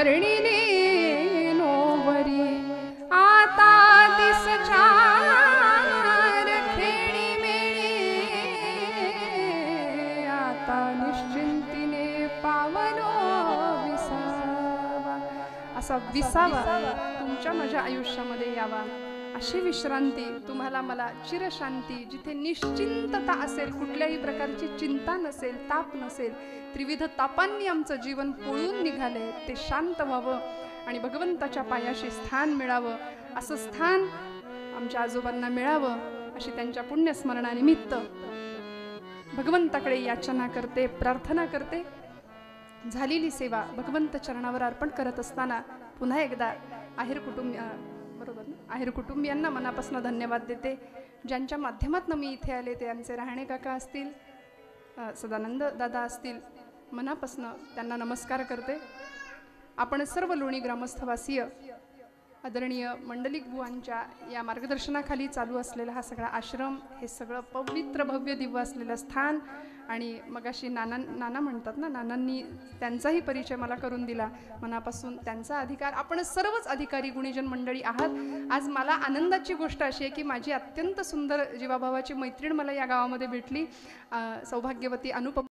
वर्णिले नोवरी आता दिस चार खेळी मेळे आता निश्चिंतीने पावलो विसावा असा विसावा तुमच्या माझ्या आयुष्यामध्ये यावा अशी विश्रांती तुम्हाला मला चिरशांती जिथे निश्चिंतता असेल कुठल्याही प्रकारची चिंता नसेल ताप नसेल त्रिविध तापांनी आमचं जीवन पोळून निघाले ते शांत व्हावं आणि भगवंताच्या पायाशी स्थान मिळावं असं स्थान आमच्या आजोबांना मिळावं अशी त्यांच्या पुण्यस्मरणानिमित्त भगवंताकडे याचना करते प्रार्थना करते झालेली सेवा भगवंत चरणावर अर्पण करत असताना पुन्हा एकदा आहेर कुटुंबियांना मनापासून धन्यवाद देते ज्यांच्या माध्यमातून मी इथे आले ते आमचे राहणे काका असतील सदानंद दादा असतील मनापासून त्यांना नमस्कार करते आपण सर्व लोणी ग्रामस्थवासीय आदरणीय मंडलिक बुवांच्या या मार्गदर्शनाखाली चालू असलेला हा सगळा आश्रम हे सगळं पवित्र भव्य दिव्य असलेलं स्थान आणि मगाशी नाना म्हणतात ना नानांनी त्यांचाही परिचय मला करून दिला मनापासून त्यांचा अधिकार आपण सर्वच अधिकारी गुणीजन मंडळी आहात आज मला आनंदाची गोष्ट अशी आहे की माझी अत्यंत सुंदर जीवाभावाची मैत्रीण मला या गावामध्ये भेटली सौभाग्यवती अनुपम